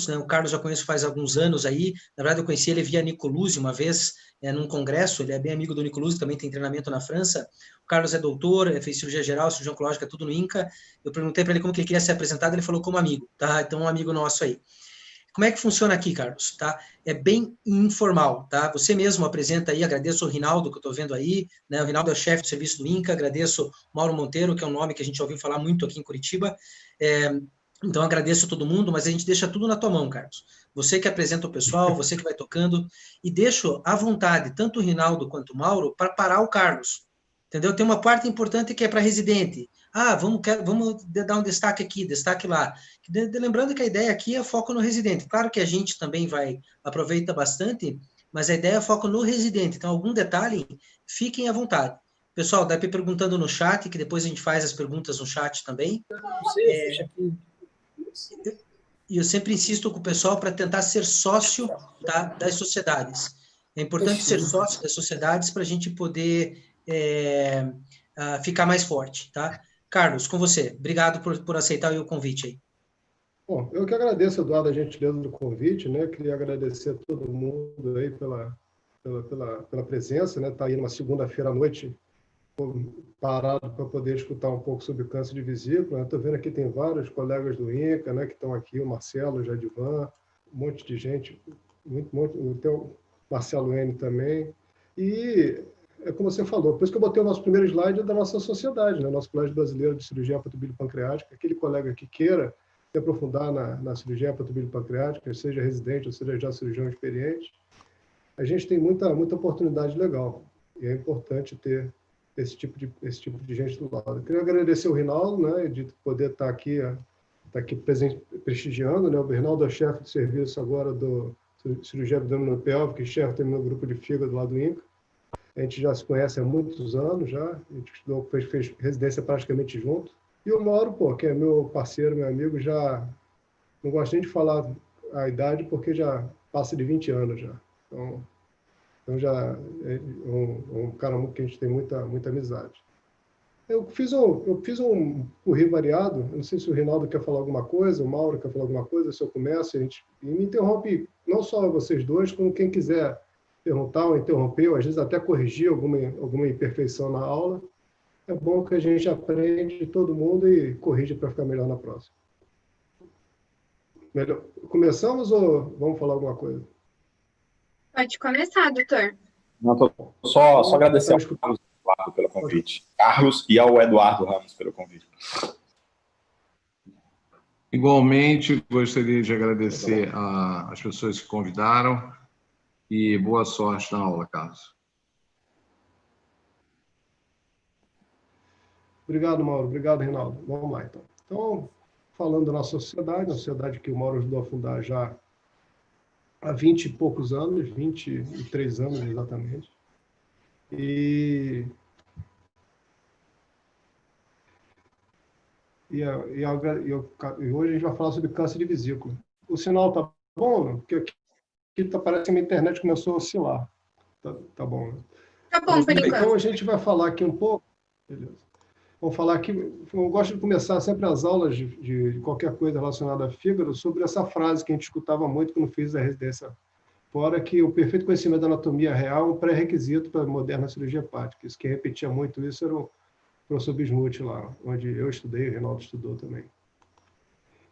né? O Carlos já conheço faz alguns anos aí. Na verdade, eu conheci ele via Nicoluzzi uma vez, num congresso. Ele é bem amigo do Nicoluzzi, também tem treinamento na França. O Carlos é doutor, fez cirurgia geral, cirurgia oncológica, tudo no INCA. Eu perguntei para ele como que ele queria ser apresentado, ele falou como amigo, tá? Então, um amigo nosso aí. Como é que funciona aqui, Carlos? Tá? É bem informal, tá? Você mesmo apresenta aí, agradeço o Rinaldo, que eu estou vendo aí, né? O Rinaldo é o chefe do serviço do INCA, agradeço o Mauro Monteiro, que é um nome que a gente ouviu falar muito aqui em Curitiba. Então, agradeço a todo mundo, mas a gente deixa tudo na tua mão, Carlos. Você que apresenta o pessoal, você que vai tocando, e deixo à vontade, tanto o Rinaldo quanto o Mauro, para parar o Carlos. Entendeu? Tem uma parte importante que é para residente. Vamos dar um destaque aqui, destaque lá. Lembrando que a ideia aqui é foco no residente. Claro que a gente também aproveita bastante, mas a ideia é foco no residente. Então, algum detalhe, fiquem à vontade. Pessoal, dá para ir perguntando no chat, que depois a gente faz as perguntas no chat também. E eu sempre insisto com o pessoal para tentar ser sócio, tá, das sociedades. É importante ser sócio das sociedades para a gente poder ficar mais forte, tá? Carlos, com você. Obrigado por aceitar o convite aí. Bom, eu que agradeço, Eduardo, a gentileza do convite, né? Queria agradecer a todo mundo aí pela presença, né? Tá aí numa segunda-feira à noite parado para poder escutar um pouco sobre câncer de vesícula. Estou vendo aqui tem vários colegas do INCA, né? Que estão aqui, o Marcelo, o Jadivan, um monte de gente, o teu Marcelo N também. E é como você falou, por isso que eu botei o nosso primeiro slide da nossa sociedade, né? Nosso Colégio Brasileiro de Cirurgia Hepatobilipancreática, aquele colega que queira se aprofundar na cirurgia hepatobilipancreática, seja residente ou seja já cirurgião experiente, a gente tem muita oportunidade legal. E é importante ter esse tipo de gente do lado. Eu queria agradecer o Rinaldo, né, de poder estar aqui prestigiando, né? O Rinaldo é chefe de serviço agora do cirurgia abdominopélvica e chefe também no grupo de fígado lá do INCA. A gente já se conhece há muitos anos já, a gente estudou, fez residência praticamente junto. E o Mauro, que é meu parceiro, meu amigo, já não gosto nem de falar a idade, porque já passa de 20 anos já. Então já é um cara que a gente tem muita amizade. Eu fiz um currículo variado, eu não sei se o Rinaldo quer falar alguma coisa, o Mauro quer falar alguma coisa, se eu começo, e me interrompe, não só vocês dois, como quem quiser perguntar ou interromper, ou às vezes até corrigir alguma imperfeição na aula. É bom que a gente aprende de todo mundo e corrige para ficar melhor na próxima. Melhor. Começamos ou vamos falar alguma coisa? Pode começar, doutor. Não, só agradecer ao Carlos Eduardo pelo convite. Carlos e ao Eduardo Ramos pelo convite. Igualmente, gostaria de agradecer às pessoas que convidaram e boa sorte na aula, Carlos. Obrigado, Mauro. Obrigado, Rinaldo. Vamos lá, então. Então, falando da nossa sociedade, a sociedade que o Mauro ajudou a fundar já há 20 e poucos anos, 23 anos exatamente. E hoje a gente vai falar sobre câncer de vesícula. O sinal tá bom? Porque aqui parece que a minha internet começou a oscilar. Tá bom, né? Tá bom, por enquanto. Então a gente vai falar aqui um pouco. Beleza. Vamos falar aqui. Eu gosto de começar sempre as aulas de qualquer coisa relacionada a fígado sobre essa frase que a gente escutava muito quando fiz a residência fora, que o perfeito conhecimento da anatomia real é um pré-requisito para a moderna cirurgia hepática. Isso, quem repetia muito isso era o professor Bismuth lá, onde eu estudei, o Reinaldo estudou também.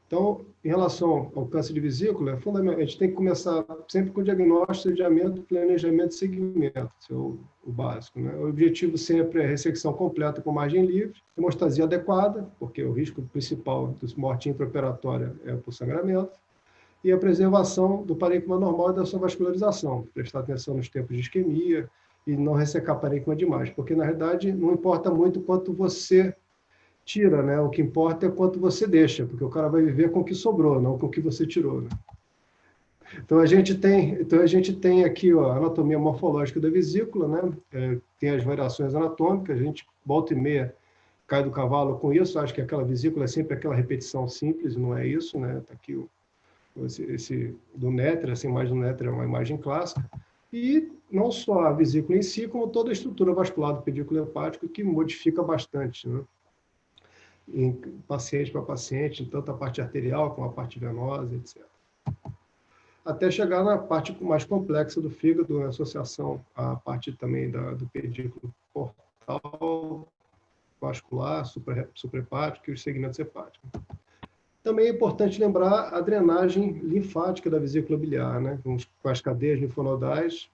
Então, em relação ao câncer de vesícula, é fundamental. A gente tem que começar sempre com diagnóstico, sediamento, planejamento e segmento, isso é o básico, né? O objetivo sempre é ressecção completa com margem livre, hemostasia adequada, porque o risco principal dos morte intraoperatória é por sangramento, e a preservação do parênquima normal e da sua vascularização, prestar atenção nos tempos de isquemia e não ressecar parênquima demais, porque, na realidade, não importa muito quanto você tira, né? O que importa é quanto você deixa, porque o cara vai viver com o que sobrou, não com o que você tirou, né? Então a gente tem aqui a anatomia morfológica da vesícula, né? Tem as variações anatômicas, a gente volta e meia cai do cavalo com isso, acho que aquela vesícula é sempre aquela repetição simples, não é isso, né? Tá aqui esse do nétrio, essa imagem do nétrio é uma imagem clássica, e não só a vesícula em si, como toda a estrutura vascular do pedículo hepático, que modifica bastante, né? Em paciente para paciente, tanto a parte arterial como a parte venosa, etc. até chegar na parte mais complexa do fígado, a associação à parte também do pedículo portal, vascular, suprahepático e os segmentos hepáticos. Também é importante lembrar a drenagem linfática da vesícula biliar, né? Com as cadeias linfonodais,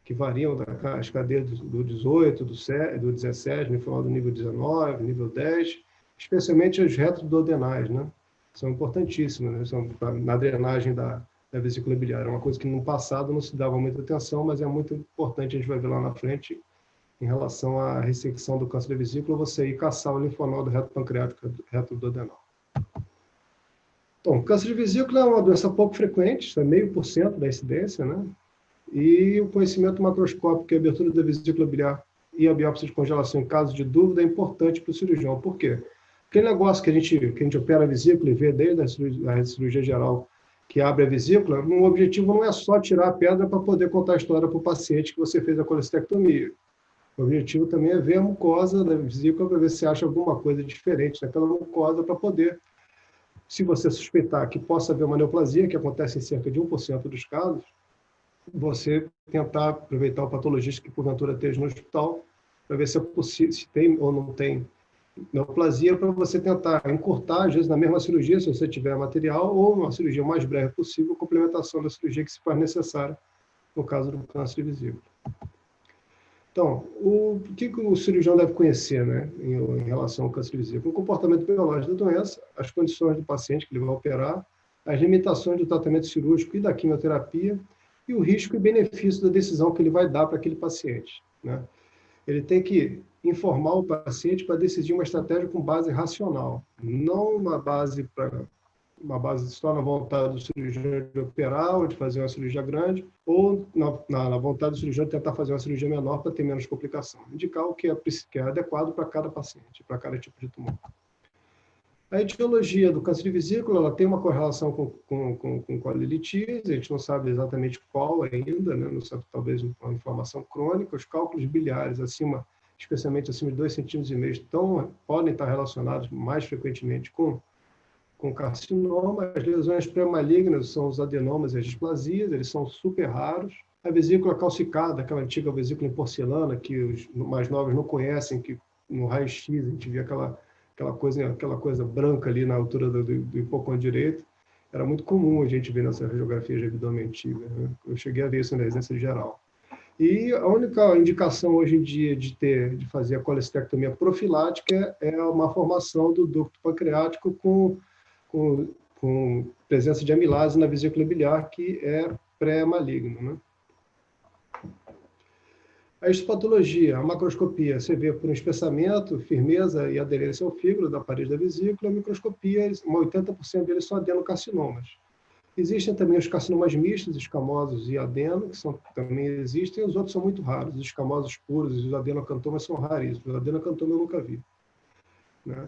que variam das cadeias do 18, do 17, linfonodo nível 19, nível 10, especialmente os retroduodenais, né? São importantíssimas, né? São na drenagem da vesícula biliar. É uma coisa que no passado não se dava muita atenção, mas é muito importante, a gente vai ver lá na frente, em relação à ressecção do câncer da vesícula, você ir caçar o linfonodo retropancreático retroduodenal. Então, o câncer de vesícula é uma doença pouco frequente, isso é 0,5% da incidência, né? E o conhecimento macroscópico e a abertura da vesícula biliar e a biópsia de congelação em caso de dúvida é importante para o cirurgião. Por quê? Aquele negócio que a gente opera a vesícula e vê desde a cirurgia geral, que abre a vesícula, o objetivo não é só tirar a pedra para poder contar a história para o paciente que você fez a colestectomia. O objetivo também é ver a mucosa da vesícula para ver se acha alguma coisa diferente naquela mucosa para poder, se você suspeitar que possa haver uma neoplasia, que acontece em cerca de 1% dos casos, você tentar aproveitar o patologista que porventura esteja no hospital para ver se é possível, se tem ou não tem neoplasia, para você tentar encurtar, às vezes na mesma cirurgia, se você tiver material, ou uma cirurgia mais breve possível, complementação da cirurgia que se faz necessária no caso do câncer de vesícula. Então, o que o cirurgião deve conhecer, né, em relação ao câncer de vesícula? O comportamento biológico da doença, as condições do paciente que ele vai operar, as limitações do tratamento cirúrgico e da quimioterapia, e o risco e benefício da decisão que ele vai dar para aquele paciente, né? Ele tem que informar o paciente para decidir uma estratégia com base racional, não uma base só na vontade do cirurgião de operar ou de fazer uma cirurgia grande, ou na vontade do cirurgião de tentar fazer uma cirurgia menor para ter menos complicação. Indicar o que é adequado para cada paciente, para cada tipo de tumor. A etiologia do câncer de vesícula, ela tem uma correlação com colelitíase, a gente não sabe exatamente qual ainda, né? Não sabe, talvez uma inflamação crônica. Os cálculos biliares especialmente acima de 2,5 cm, podem estar relacionados mais frequentemente com carcinoma. As lesões pré-malignas são os adenomas e as displasias, eles são super raros. A vesícula calcicada, aquela antiga vesícula em porcelana, que os mais novos não conhecem, que no raio-x a gente via aquela coisa branca ali na altura do hipocôndrio direito, era muito comum a gente ver nessa radiografia de abdômen antiga, né? Eu cheguei a ver isso na residência geral. E a única indicação hoje em dia de fazer a colestectomia profilática é uma formação do ducto pancreático com presença de amilase na vesícula biliar, que é pré-maligno, né? A histopatologia, a macroscopia, você vê por um espessamento, firmeza e aderência ao fígado da parede da vesícula. A microscopia, 80% deles são adenocarcinomas. Existem também os carcinomas mistos, escamosos e adeno, que também existem, e os outros são muito raros. Os escamosos puros e os adenocantomas são raríssimos. Os adenocantoma eu nunca vi, né?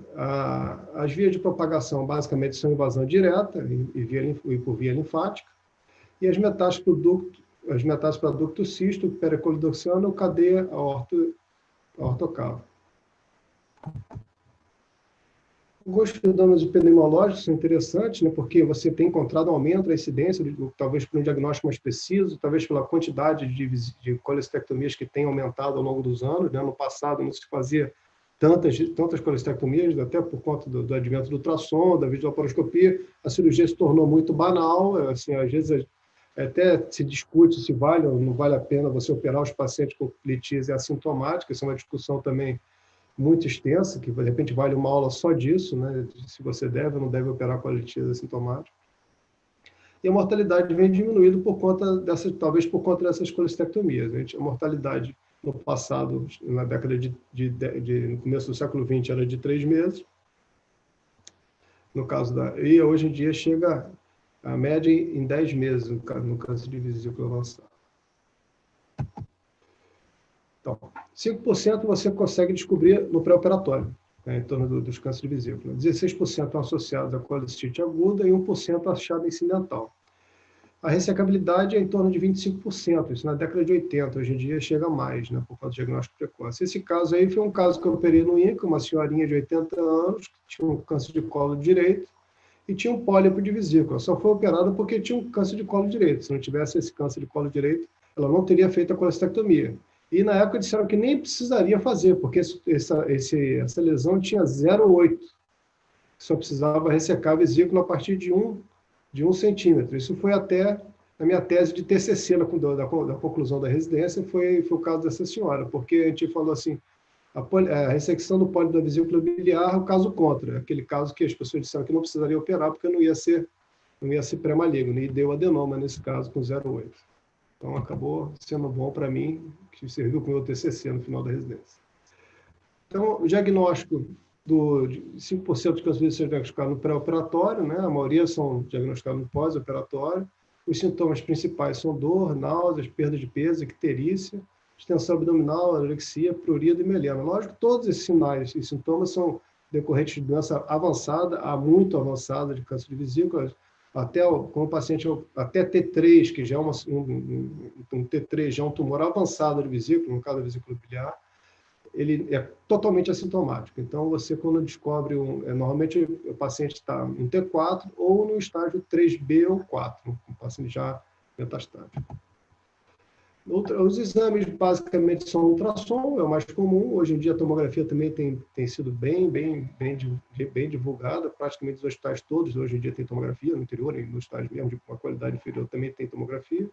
As vias de propagação, basicamente, são invasão direta e por via linfática, e as metástases para ducto cisto, pericolidoxiano ou cadeia aortocava. Alguns fenômenos epidemiológicos são interessantes, né, porque você tem encontrado um aumento da incidência, talvez por um diagnóstico mais preciso, talvez pela quantidade de colestectomias que tem aumentado ao longo dos anos, né? No passado não se fazia tantas colestectomias, até por conta do advento do ultrassom, da videolaparoscopia. A cirurgia se tornou muito banal, assim, às vezes até se discute se vale ou não vale a pena você operar os pacientes com litíase assintomática. Isso é uma discussão também muito extensa, que de repente vale uma aula só disso, né? Se você deve ou não deve operar com a litíase assintomática. E a mortalidade vem diminuindo talvez por conta dessas colestectomias. A mortalidade no passado, na década no começo do século XX, era de 3 meses. No caso e hoje em dia chega a média em 10 meses no câncer de vesícula avançado. Então, 5% você consegue descobrir no pré-operatório, né, em torno dos cânceres de vesícula. 16% estão associados à colecistite aguda e 1% achado incidental. A ressecabilidade é em torno de 25%, isso na década de 80, hoje em dia chega a mais, né, por causa do diagnóstico precoce. Esse caso aí foi um caso que eu operei no INCA, uma senhorinha de 80 anos, que tinha um câncer de colo direito, e tinha um pólipo de vesícula. Só foi operada porque tinha um câncer de colo direito. Se não tivesse esse câncer de colo direito, ela não teria feito a colestectomia. E na época disseram que nem precisaria fazer, porque essa lesão tinha 0,8. Só precisava ressecar a vesícula a partir de 1 centímetro. Isso foi até a minha tese de TCC, da conclusão da residência, foi o caso dessa senhora, porque a gente falou assim, a ressecção do pólipo da vesícula biliar é o caso contra, aquele caso que as pessoas disseram que não precisaria operar porque não ia ser pré-maligno, e deu adenoma nesse caso com 0,8. Então acabou sendo bom para mim, que serviu para o meu TCC no final da residência. Então, o diagnóstico de 5% de câncer são diagnosticados no pré-operatório, né? A maioria são diagnosticados no pós-operatório. Os sintomas principais são dor, náuseas, perda de peso, icterícia, extensão abdominal, anorexia, prurido e melena. Lógico que todos esses sinais e sintomas são decorrentes de doença avançada, muito avançada de câncer de vesícula, com o paciente até T3, que já é um T3, já é um tumor avançado de vesícula, no caso da vesícula biliar, ele é totalmente assintomático. Então, você, quando descobre, normalmente o paciente está em T4 ou no estágio 3B ou 4, o paciente já metastático. Os exames, basicamente, são ultrassom, é o mais comum. Hoje em dia, a tomografia também tem sido bem divulgada. Praticamente os hospitais todos, hoje em dia, tem tomografia, no interior, e nos estágios mesmo de uma qualidade inferior, também tem tomografia.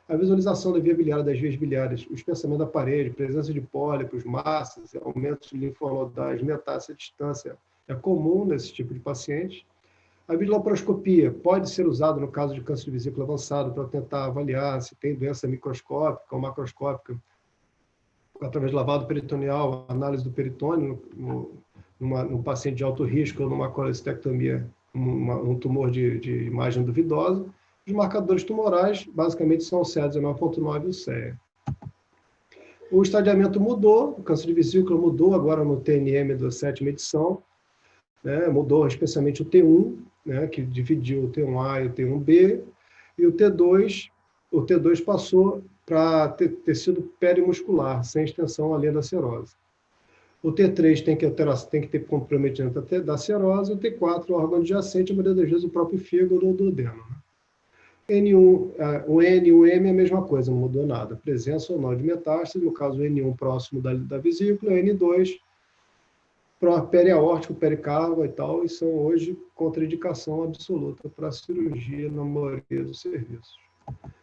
A visualização da via biliar, das vias biliares, o espessamento da parede, presença de pólipos, massas, aumentos de linfonodais, metástase à distância, é comum nesse tipo de paciente. A videolaparoscopia pode ser usada no caso de câncer de vesícula avançado para tentar avaliar se tem doença microscópica ou macroscópica, através de lavado peritoneal, análise do peritônio num paciente de alto risco ou numa colestectomia, um tumor de imagem duvidosa. Os marcadores tumorais, basicamente, são o CA19.9 e o CEA. O estadiamento mudou, o câncer de vesícula mudou agora no TNM da 7ª edição, né? Mudou especialmente o T1, né? Que dividiu o T1A e o T1B, e o T2 passou para tecido perimuscular, sem extensão além da serose. O T3 tem que ter comprometimento da serose, o T4, o órgão adjacente, a maioria das vezes o próprio fígado ou duodeno. N1, o N e o M é a mesma coisa, não mudou nada. Presença ou não de metástase, no caso o N1 próximo da vesícula, N2 periaórtico, pericárdio e tal, e são hoje contraindicação absoluta para a cirurgia na maioria dos serviços.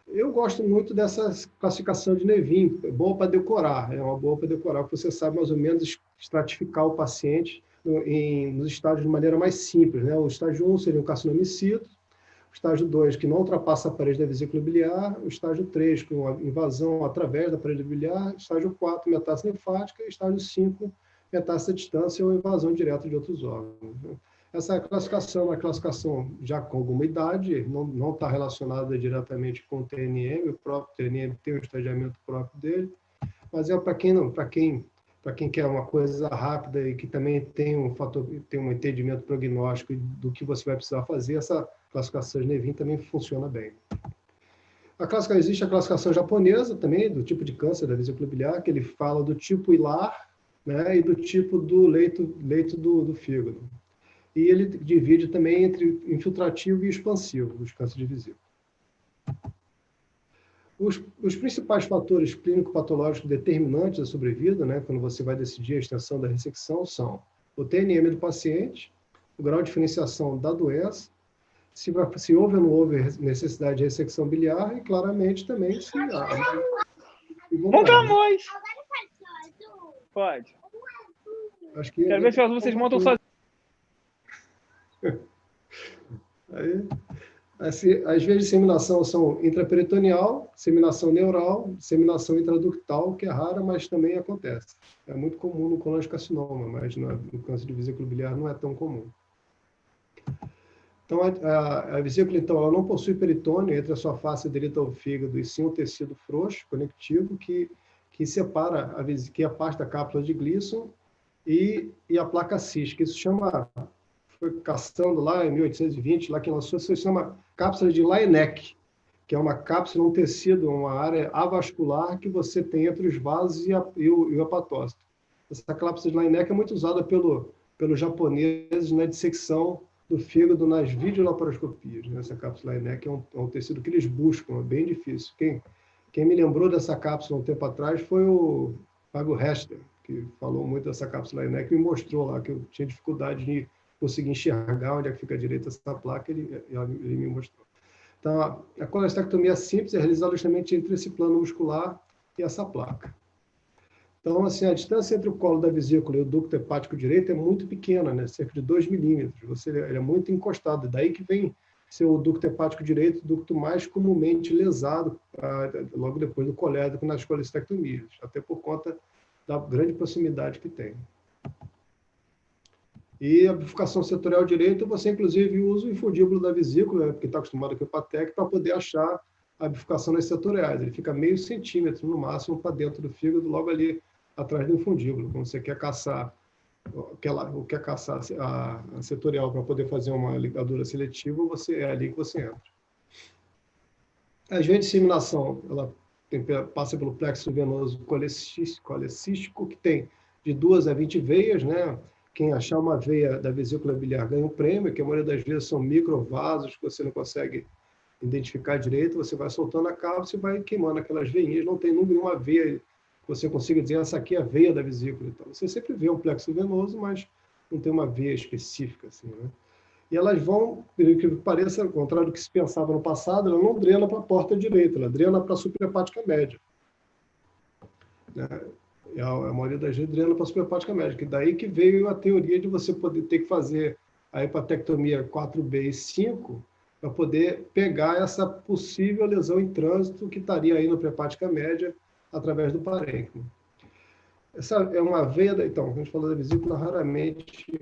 Eu gosto muito dessa classificação de Nevin, é boa para decorar, porque você sabe mais ou menos estratificar o paciente nos estágios de maneira mais simples, né? O estágio 1 seria um carcinomicito, o estágio 2, que não ultrapassa a parede da vesícula biliar, o estágio 3, com a invasão através da parede biliar, o estágio 4, metástase linfática, e o estágio 5, metástase à distância ou invasão direta de outros órgãos. Essa classificação é uma classificação já com alguma idade, não está relacionada diretamente com o TNM, o próprio TNM tem um estadiamento próprio dele, mas é para quem quer uma coisa rápida e que também tem um entendimento prognóstico do que você vai precisar fazer, essa classificação de Nevin também funciona bem. Existe a classificação japonesa também, do tipo de câncer da vesícula biliar, que ele fala do tipo hilar, né, e do tipo do leito do fígado. E ele divide também entre infiltrativo e expansivo, os cânceres de vesícula. Os principais fatores clínico-patológicos determinantes da sobrevida, né, quando você vai decidir a extensão da ressecção, são o TNM do paciente, o grau de diferenciação da doença, se houve ou não houve necessidade de ressecção biliar e, claramente, também se há. Montamos! Pode. Acho que Quero ver se vocês montam sozinhos. Aí, assim, as vias de disseminação são intraperitoneal, disseminação neural, disseminação intraductal, que é rara, mas também acontece. É muito comum no colangiocarcinoma, mas no câncer de vesícula biliar não é tão comum. Então, a vesícula, então, ela não possui peritônio entre a sua face direita ao fígado, e sim um tecido frouxo, conectivo, que separa, que afasta a cápsula de Gleason e a placa cística. Isso foi caçando lá em 1820, lá que lançou, isso se chama cápsula de Laennec, que é uma cápsula, um tecido, uma área avascular que você tem entre os vasos e o hepatócito. Essa cápsula de Laennec é muito usada pelos japoneses na dissecção do fígado nas videolaparoscopias. Né? Essa cápsula ENEC é um tecido que eles buscam, é bem difícil. Quem me lembrou dessa cápsula um tempo atrás foi o Fábio Hester, que falou muito dessa cápsula ENEC e me mostrou lá que eu tinha dificuldade de conseguir enxergar onde é que fica direita essa placa, ele me mostrou. Então, a colestectomia simples é realizada justamente entre esse plano muscular e essa placa. Então, assim, a distância entre o colo da vesícula e o ducto hepático direito é muito pequena, né? Cerca de 2 milímetros. Ele é muito encostado. Daí que vem ser o ducto hepático direito, o ducto mais comumente lesado logo depois do colédoco nas colestectomias, até por conta da grande proximidade que tem. E a bifurcação setorial direita, você inclusive usa o infundíbulo da vesícula, porque está acostumado com o Hepatec, para poder achar a bifurcação nas setoriais. Ele fica meio centímetro, no máximo, para dentro do fígado, logo ali atrás do infundíbulo. Quando você quer caçar, a setorial para poder fazer uma ligadura seletiva, é ali que você entra. As veias de disseminação, ela passa pelo plexo venoso colecístico, que tem de 2 a 20 veias, né? Quem achar uma veia da vesícula biliar ganha um prêmio, que a maioria das vezes são microvasos que você não consegue identificar direito, você vai soltando a cápsula e vai queimando aquelas veinhas, não tem nenhuma veia que você consiga dizer essa aqui é a veia da vesícula. Então, você sempre vê um plexo venoso, mas não tem uma veia específica, assim, né? E elas vão, pelo que pareça, ao contrário do que se pensava no passado, ela não drena para a porta direita, ela drena para a suprahepática média. Né? E a maioria das vezes drena para a suprahepática média, que daí que veio a teoria de você poder ter que fazer a hepatectomia 4B e 5 para poder pegar essa possível lesão em trânsito que estaria aí na pré-hepática média através do parênquima. Essa é uma veia, então, quando a gente fala da vesícula, raramente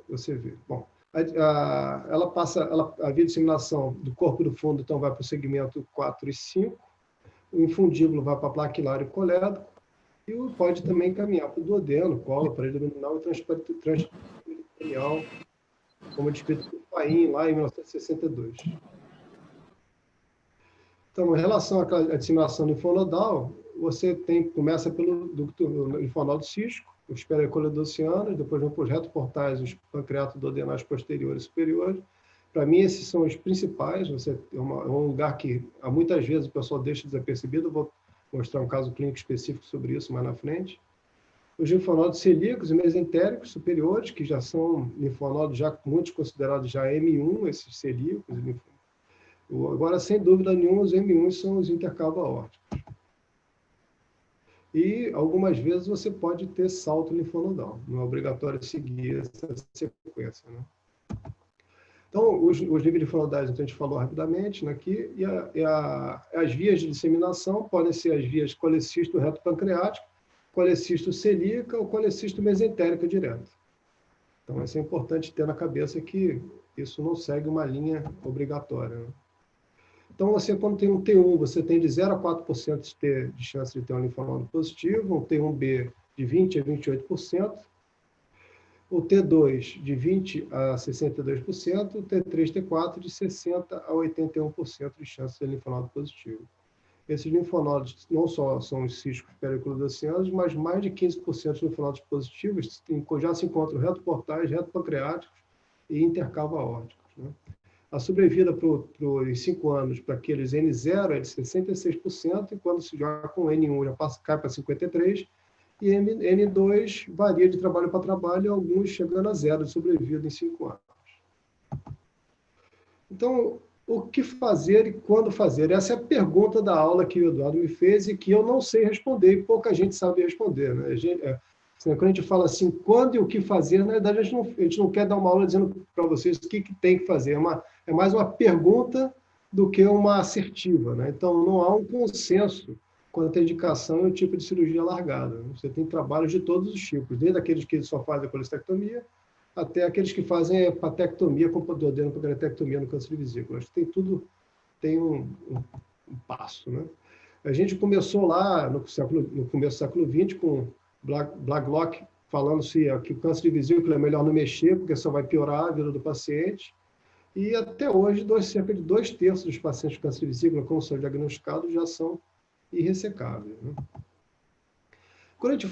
você vê. Bom, ela passa, a via de disseminação do corpo do fundo, então, vai para o segmento 4 e 5, o infundíbulo vai para a placa hilário e colédoco, e pode também caminhar para o duodeno, colo, parede abdominal e transperitoneal, como descrito por Paim, lá em 1962. Então, em relação à disseminação linfonodal, você começa pelo ducto linfonodo cístico, os pericoledocianos, depois vão para os retoportais, os pancreatoduodenais posteriores e superiores. Para mim, esses são os principais. É um lugar que, muitas vezes, o pessoal deixa desapercebido. Eu vou mostrar um caso clínico específico sobre isso mais na frente. Os linfonodos celíacos e mesentéricos superiores, que já são linfonodos, já muitos considerados já M1, esses celíacos. Agora, sem dúvida nenhuma, os M1 são os intercalvo aórticos. E, algumas vezes, você pode ter salto linfonodal. Não é obrigatório seguir essa sequência, né? Então, os níveis linfonodais, então, a gente falou rapidamente aqui, e as vias de disseminação podem ser as vias colecisto reto pancreático, colecisto celíaca ou colecisto mesentérica direto. Então, isso é importante ter na cabeça que isso não segue uma linha obrigatória, né? Então, quando tem um T1, você tem de 0 a 4% de chance de ter um linfonodo positivo, um T1B de 20% a 28%, o T2 de 20% a 62%, o T3, T4 de 60% a 81% de chance de ter linfonodo positivo. Esses linfonodos não só são os císticos pericoledocianos, mas mais de 15% de linfonodos positivos já se encontram retoportais, retopancreáticos e intercalvo aórticos, né? A sobrevida em 5 anos para aqueles N0 é de 66%, e quando se joga com N1 já cai para 53%, e N2 varia de trabalho para trabalho, alguns chegando a 0 de sobrevida em 5 anos. Então, o que fazer e quando fazer? Essa é a pergunta da aula que o Eduardo me fez e que eu não sei responder, e pouca gente sabe responder, né? Quando a gente fala assim, quando e o que fazer, na verdade, a gente não quer dar uma aula dizendo para vocês o que tem que fazer. É mais uma pergunta do que uma assertiva, né? Então, não há um consenso quanto à indicação e o tipo de cirurgia largada. Você tem trabalhos de todos os tipos, desde aqueles que só fazem a colestectomia, até aqueles que fazem a hepatectomia com duodenopatectomia no câncer de vesícula. Acho que tem um passo, né? A gente começou lá no começo do século XX com Blacklock falando-se que o câncer de vesícula é melhor não mexer, porque só vai piorar a vida do paciente. E até hoje, cerca de 2/3 dos pacientes de câncer de vesícula, como são diagnosticados, já são irressecáveis, né? Quando a gente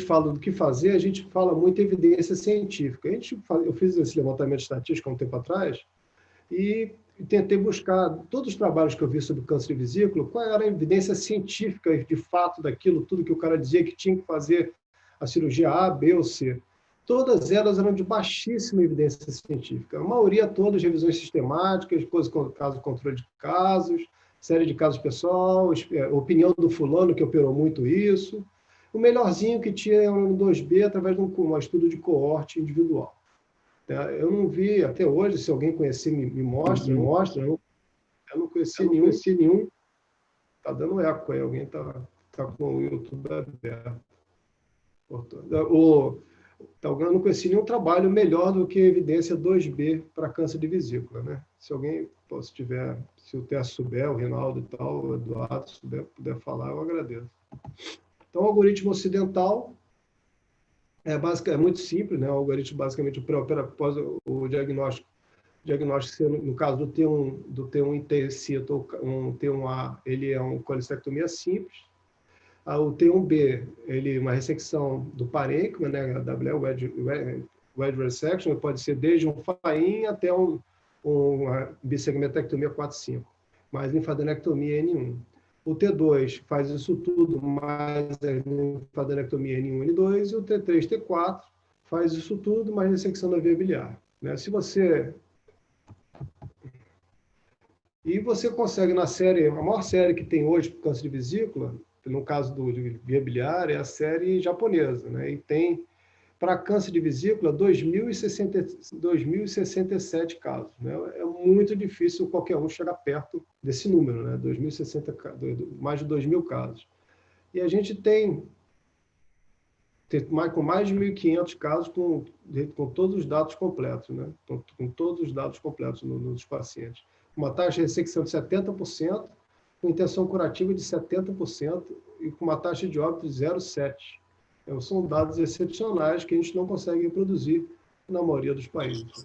fala do que fazer, a gente fala muito em evidência científica. Eu fiz esse levantamento estatístico há um tempo atrás e tentei buscar todos os trabalhos que eu vi sobre câncer de vesícula, qual era a evidência científica de fato daquilo, tudo que o cara dizia que tinha que fazer a cirurgia A, B ou C. Todas elas eram de baixíssima evidência científica. A maioria todas revisões sistemáticas, caso controle de casos, série de casos pessoal, opinião do fulano que operou muito isso. O melhorzinho que tinha era no 2B através de um estudo de coorte individual. Eu não vi até hoje, se alguém conhecer, me mostra. Eu não conheci nenhum. Está dando eco aí, alguém está com o YouTube aberto. Eu não conheci nenhum trabalho melhor do que evidência 2B para câncer de vesícula, né? Se alguém, se o Tércio souber, o Rinaldo e tal, o Eduardo puder falar, eu agradeço. Então, o algoritmo ocidental é muito simples, né? O algoritmo basicamente pré-opera após o diagnóstico. No caso do T1 intensito, um T1A, ele é uma colestectomia simples. O T1B, ele é uma ressecção do parênquima, né? Wedge resection, pode ser desde um FAIN até uma bissegmentectomia 4-5, mais linfadenectomia N1. O T2 faz isso tudo, mais a linfadenectomia N1 e N2, e o T3, T4 faz isso tudo, mais ressecção da via biliar. Né? E você consegue na série, a maior série que tem hoje para câncer de vesícula, no caso de via biliar, é a série japonesa, né? E tem, para câncer de vesícula, 2.067 casos. Né? É muito difícil qualquer um chegar perto desse número, né? 2.060, mais de 2.000 casos. E a gente tem com mais de 1.500 casos com todos os dados completos, né? Com todos os dados completos nos pacientes. Uma taxa de ressecção de 70%, com intenção curativa de 70% e com uma taxa de óbito de 0,7%. São dados excepcionais que a gente não consegue reproduzir na maioria dos países.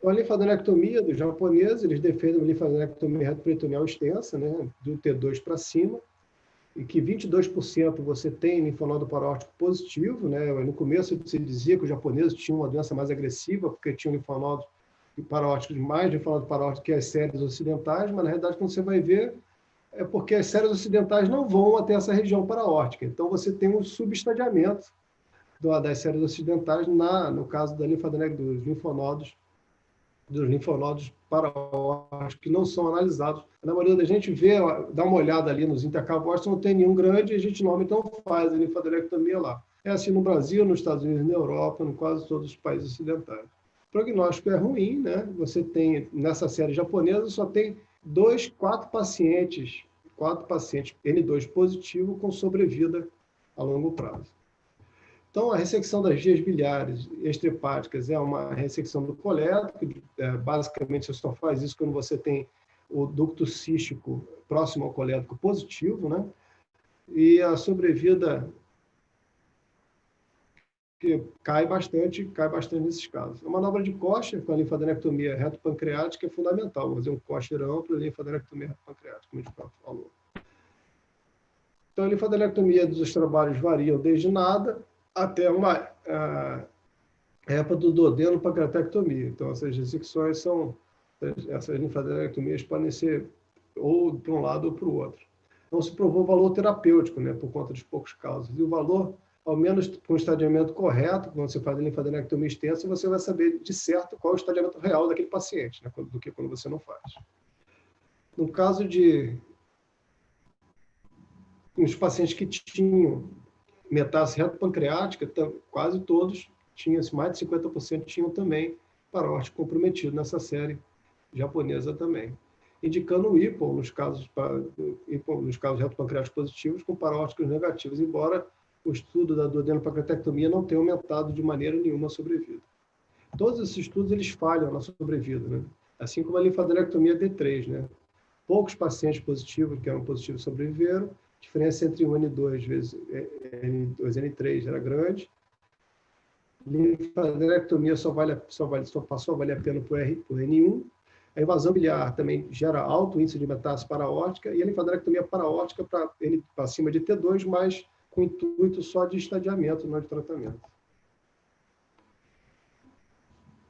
A linfadenectomia dos japoneses, eles defendem a linfadenectomia retroperitoneal extensa, né, do T2 para cima, e que 22% você tem linfonodo parórtico positivo. Né? No começo se dizia que os japoneses tinham uma doença mais agressiva, porque tinham linfonodos paróticos, mais linfonodo parótico que as séries ocidentais, mas na realidade, quando você vai ver, é porque as séries ocidentais não vão até essa região paraórtica. Então, você tem um subestadiamento das séries ocidentais no caso da dos linfonodos paraórticos, que não são analisados. Na maioria da gente dá uma olhada ali nos intercavócitos, não tem nenhum grande, e a gente normalmente não faz a linfadenectomia lá. É assim no Brasil, nos Estados Unidos, na Europa, em quase todos os países ocidentais. O prognóstico é ruim, né? Você tem, nessa série japonesa, só tem 4 pacientes N2 positivo com sobrevida a longo prazo. Então, a ressecção das vias biliares extrahepáticas é uma ressecção do coleto, que basicamente você só faz isso quando você tem o ducto cístico próximo ao colético positivo, né? E a sobrevida que cai bastante nesses casos. A manobra de Kocher com a linfadenectomia retropancreática é fundamental, fazer um Kocher amplo e linfadenectomia retropancreática, como a gente falou. Então, a linfadenectomia dos trabalhos variam desde nada até uma EPA do duodeno pancreatectomia. Então, essas ressecções essas linfadenectomias podem ser ou para um lado ou para o outro. Não se provou valor terapêutico, né, por conta dos poucos casos. E o valor, ao menos com o estadiamento correto, quando você faz a linfadenectomia extensa, você vai saber de certo qual é o estadiamento real daquele paciente, né, do que quando você não faz. No caso de os pacientes que tinham metástase retropancreática, quase todos tinham, mais de 50% tinham também parótico comprometido nessa série japonesa também, indicando o IPOL nos casos retropancreáticos positivos com paróticos negativos, embora o estudo da duodenopancreatectomia não tenha aumentado de maneira nenhuma a sobrevida. Todos esses estudos eles falham na sobrevida, né? Assim como a linfadenectomia D3, né? Poucos pacientes positivos, que eram positivos, sobreviveram. A diferença entre 1 e 2 vezes N2 e N3 era grande. Linfadenectomia só passou a valer a pena por N1. A invasão biliar também gera alto índice de metástase paraórtica, e a linfadenectomia paraórtica para acima de T2, mas com intuito só de estadiamento, não de tratamento.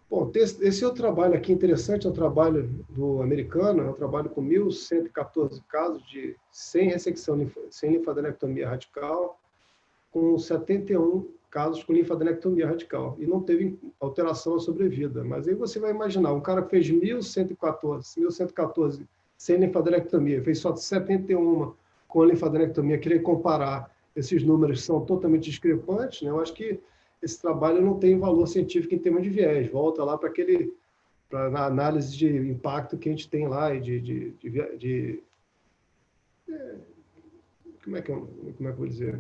Bom, esse outro trabalho aqui interessante é o trabalho do americano, é um trabalho com 1.114 casos sem linfadenectomia radical, com 71 casos com linfadenectomia radical, e não teve alteração na sobrevida. Mas aí você vai imaginar, um cara que fez 1.114 sem linfadenectomia, fez só 71 com linfadenectomia, querer comparar, esses números são totalmente discrepantes, né? Eu acho que esse trabalho não tem valor científico em termos de viés, volta lá para a análise de impacto que a gente tem lá, e como é que eu vou dizer?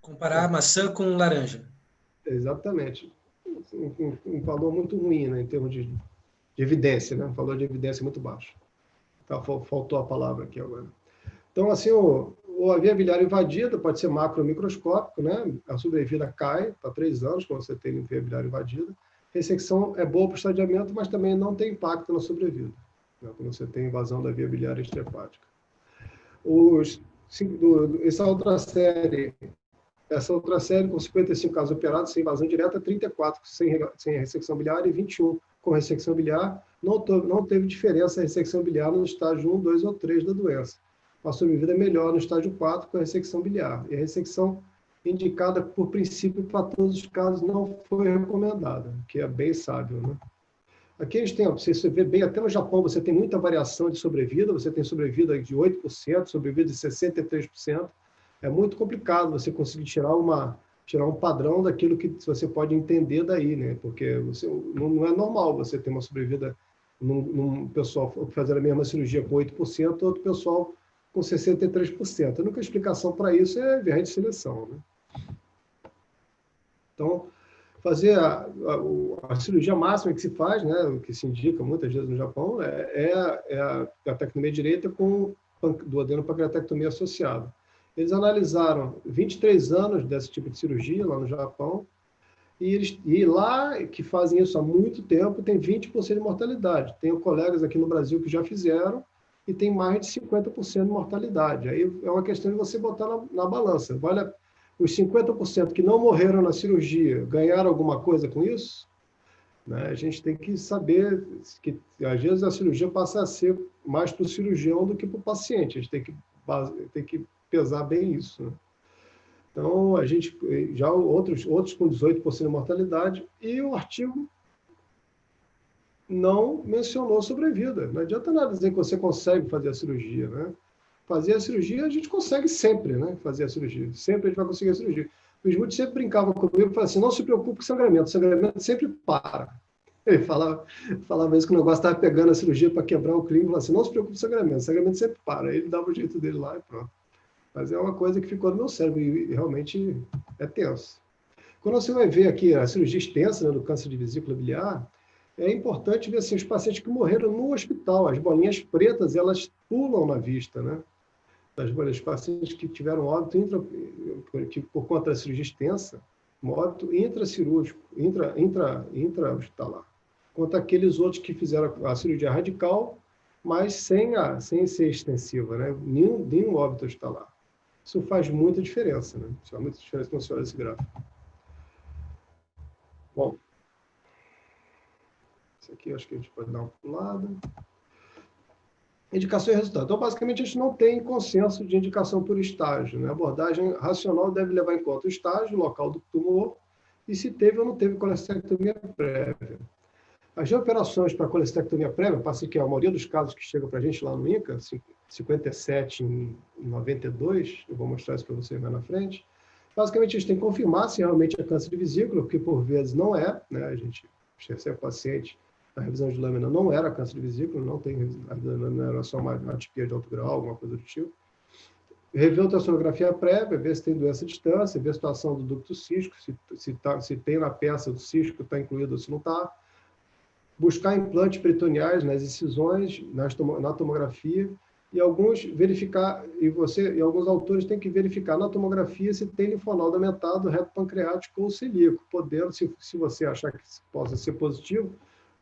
Comparar maçã com laranja. Exatamente. Um valor muito ruim, né, em termos de evidência, né? Um valor de evidência muito baixo. Tá, faltou a palavra aqui agora. Então, assim, a via biliar invadida pode ser macro ou microscópico, né? A sobrevida cai para 3 anos quando você tem via biliar invadida. Ressecção é boa para o estadiamento, mas também não tem impacto na sobrevida, né? Quando você tem invasão da via biliar extrahepática. Essa outra série, com 55 casos operados sem invasão direta, 34 sem ressecção biliar e 21 com ressecção biliar. Não teve diferença a ressecção biliar no estágio 1, 2 ou 3 da doença. A sobrevida é melhor no estágio 4 com a ressecção biliar. E a ressecção indicada por princípio para todos os casos não foi recomendada, que é bem sábio, né? Aqui a gente tem, você vê bem, até no Japão você tem muita variação de sobrevida, você tem sobrevida de 8%, sobrevida de 63%. É muito complicado você conseguir tirar um padrão daquilo que você pode entender daí, né? Porque não é normal você ter uma sobrevida num pessoal fazendo a mesma cirurgia com 8%, outro pessoal com 63%. A única explicação para isso é viés de seleção, né? Então, fazer a cirurgia máxima que se faz, né, o que se indica muitas vezes no Japão, é a tectomia direita com duodenopancreatectomia associada. Eles analisaram 23 anos desse tipo de cirurgia lá no Japão, e lá, que fazem isso há muito tempo, tem 20% de mortalidade. Tenho colegas aqui no Brasil que já fizeram, e tem mais de 50% de mortalidade. Aí é uma questão de você botar na balança. Olha, os 50% que não morreram na cirurgia, ganharam alguma coisa com isso? Né? A gente tem que saber que, às vezes, a cirurgia passa a ser mais para o cirurgião do que para o paciente. A gente tem que pesar bem isso, né? Então, a gente já outros com 18% de mortalidade, e o artigo não mencionou sobrevida. Não adianta nada dizer que você consegue fazer a cirurgia, né? Fazer a cirurgia, a gente consegue sempre, né? Fazer a cirurgia. Sempre a gente vai conseguir a cirurgia. O Smuth sempre brincava comigo e falava assim, não se preocupe com o sangramento sempre para. Ele falava isso que o negócio estava pegando a cirurgia para quebrar o clínico, e falava assim, não se preocupe com o sangramento sempre para. Aí ele dava o jeito dele lá e pronto. Mas é uma coisa que ficou no meu cérebro e realmente é tenso. Quando você vai ver aqui a cirurgia extensa, né, do câncer de vesícula biliar, é importante ver assim, os pacientes que morreram no hospital. As bolinhas pretas, elas pulam na vista, né? Os pacientes que tiveram óbito por conta da cirurgia extensa, óbito intracirúrgico, intra-hospitalar. Quanto aqueles outros que fizeram a cirurgia radical, mas sem ser extensiva, né? Nenhum óbito hospitalar. Isso faz muita diferença, né? Isso faz muita diferença quando você olha esse gráfico. Bom, isso aqui eu acho que a gente pode dar uma pulada. Indicação e resultado. Então, basicamente, a gente não tem consenso de indicação por estágio, né? A abordagem racional deve levar em conta o estágio, o local do tumor, e se teve ou não teve colestectomia prévia. As operações para colestectomia prévia, passa que a maioria dos casos que chegam para a gente lá no INCA, 57 em 92, eu vou mostrar isso para vocês mais na frente, basicamente a gente tem que confirmar se realmente é câncer de vesícula, porque por vezes não é, né? A gente recebe o paciente, a revisão de lâmina não era câncer de vesícula, a lâmina era só uma atipia de alto grau, alguma coisa do tipo. Rever a ultrassonografia prévia, ver se tem doença à distância, ver a situação do ducto cístico, se tem na peça do cístico, está incluído ou se não está. Buscar implantes peritoneais nas incisões, na tomografia, e alguns alguns autores têm que verificar na tomografia se tem linfonodo aumentado, reto pancreático ou celíaco, podendo, se você achar que possa ser positivo,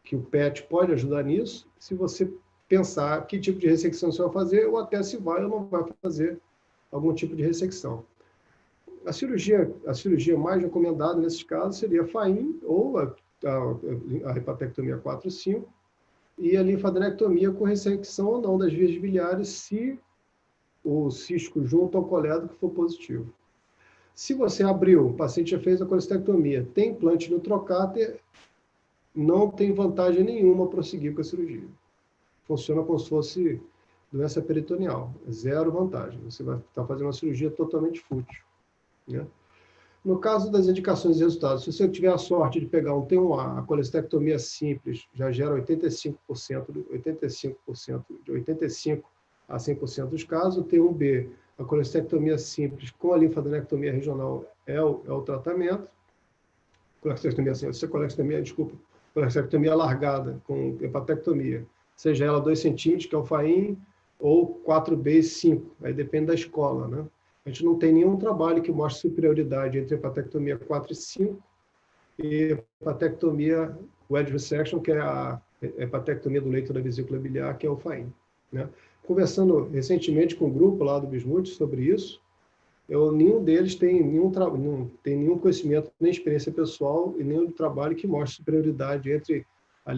que o PET pode ajudar nisso, se você pensar que tipo de ressecção você vai fazer, ou até se vai ou não vai fazer algum tipo de ressecção. A cirurgia mais recomendada nesses casos seria a FAIM ou a hepatectomia 4/5 e a linfadenectomia com ressecção ou não das vias biliares se o cisco junto ao colédoco for positivo. Se você abriu, o paciente já fez a colestectomia, tem implante no trocáter, não tem vantagem nenhuma prosseguir com a cirurgia. Funciona como se fosse doença peritoneal, zero vantagem. Você vai estar fazendo uma cirurgia totalmente fútil, né? No caso das indicações e resultados, se você tiver a sorte de pegar um T1A, a colestectomia simples já gera 85% de 85% a 100% dos casos. O T1B, a colestectomia simples com a linfadenectomia regional é o tratamento. Colestectomia largada com hepatectomia, seja ela 2 centímetros, que é o FAIM, ou 4B5, aí depende da escola, né? A gente não tem nenhum trabalho que mostre superioridade entre hepatectomia 4 e 5 e hepatectomia wedge resection, que é a hepatectomia do leito da vesícula biliar, que é o FAIM, né? Conversando recentemente com um grupo lá do Bismuth sobre isso, nenhum deles tem nenhum conhecimento, nem experiência pessoal e nenhum trabalho que mostre superioridade entre a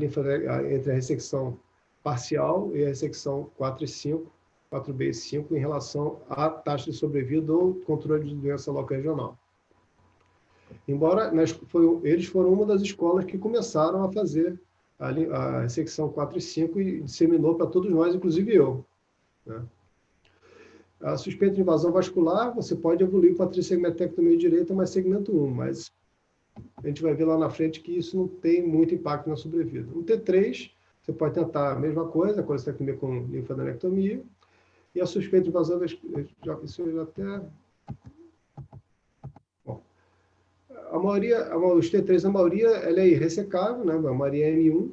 ressecção parcial e a ressecção 4 e 5, 4B e 5, em relação à taxa de sobrevida ou controle de doença local regional. Embora eles foram uma das escolas que começaram a fazer a ressecção 4 e 5 e disseminou para todos nós, inclusive eu, né? A suspeita de invasão vascular, você pode evoluir para a trissegmentectomia direita, mas segmento 1, mas a gente vai ver lá na frente que isso não tem muito impacto na sobrevida. No T3, você pode tentar a mesma coisa, a colestectomia com linfadenectomia, e a suspeita de invasão vascular, isso eu já até... Bom, os T3, a maioria, ela é irressecável, né? A maioria é M1,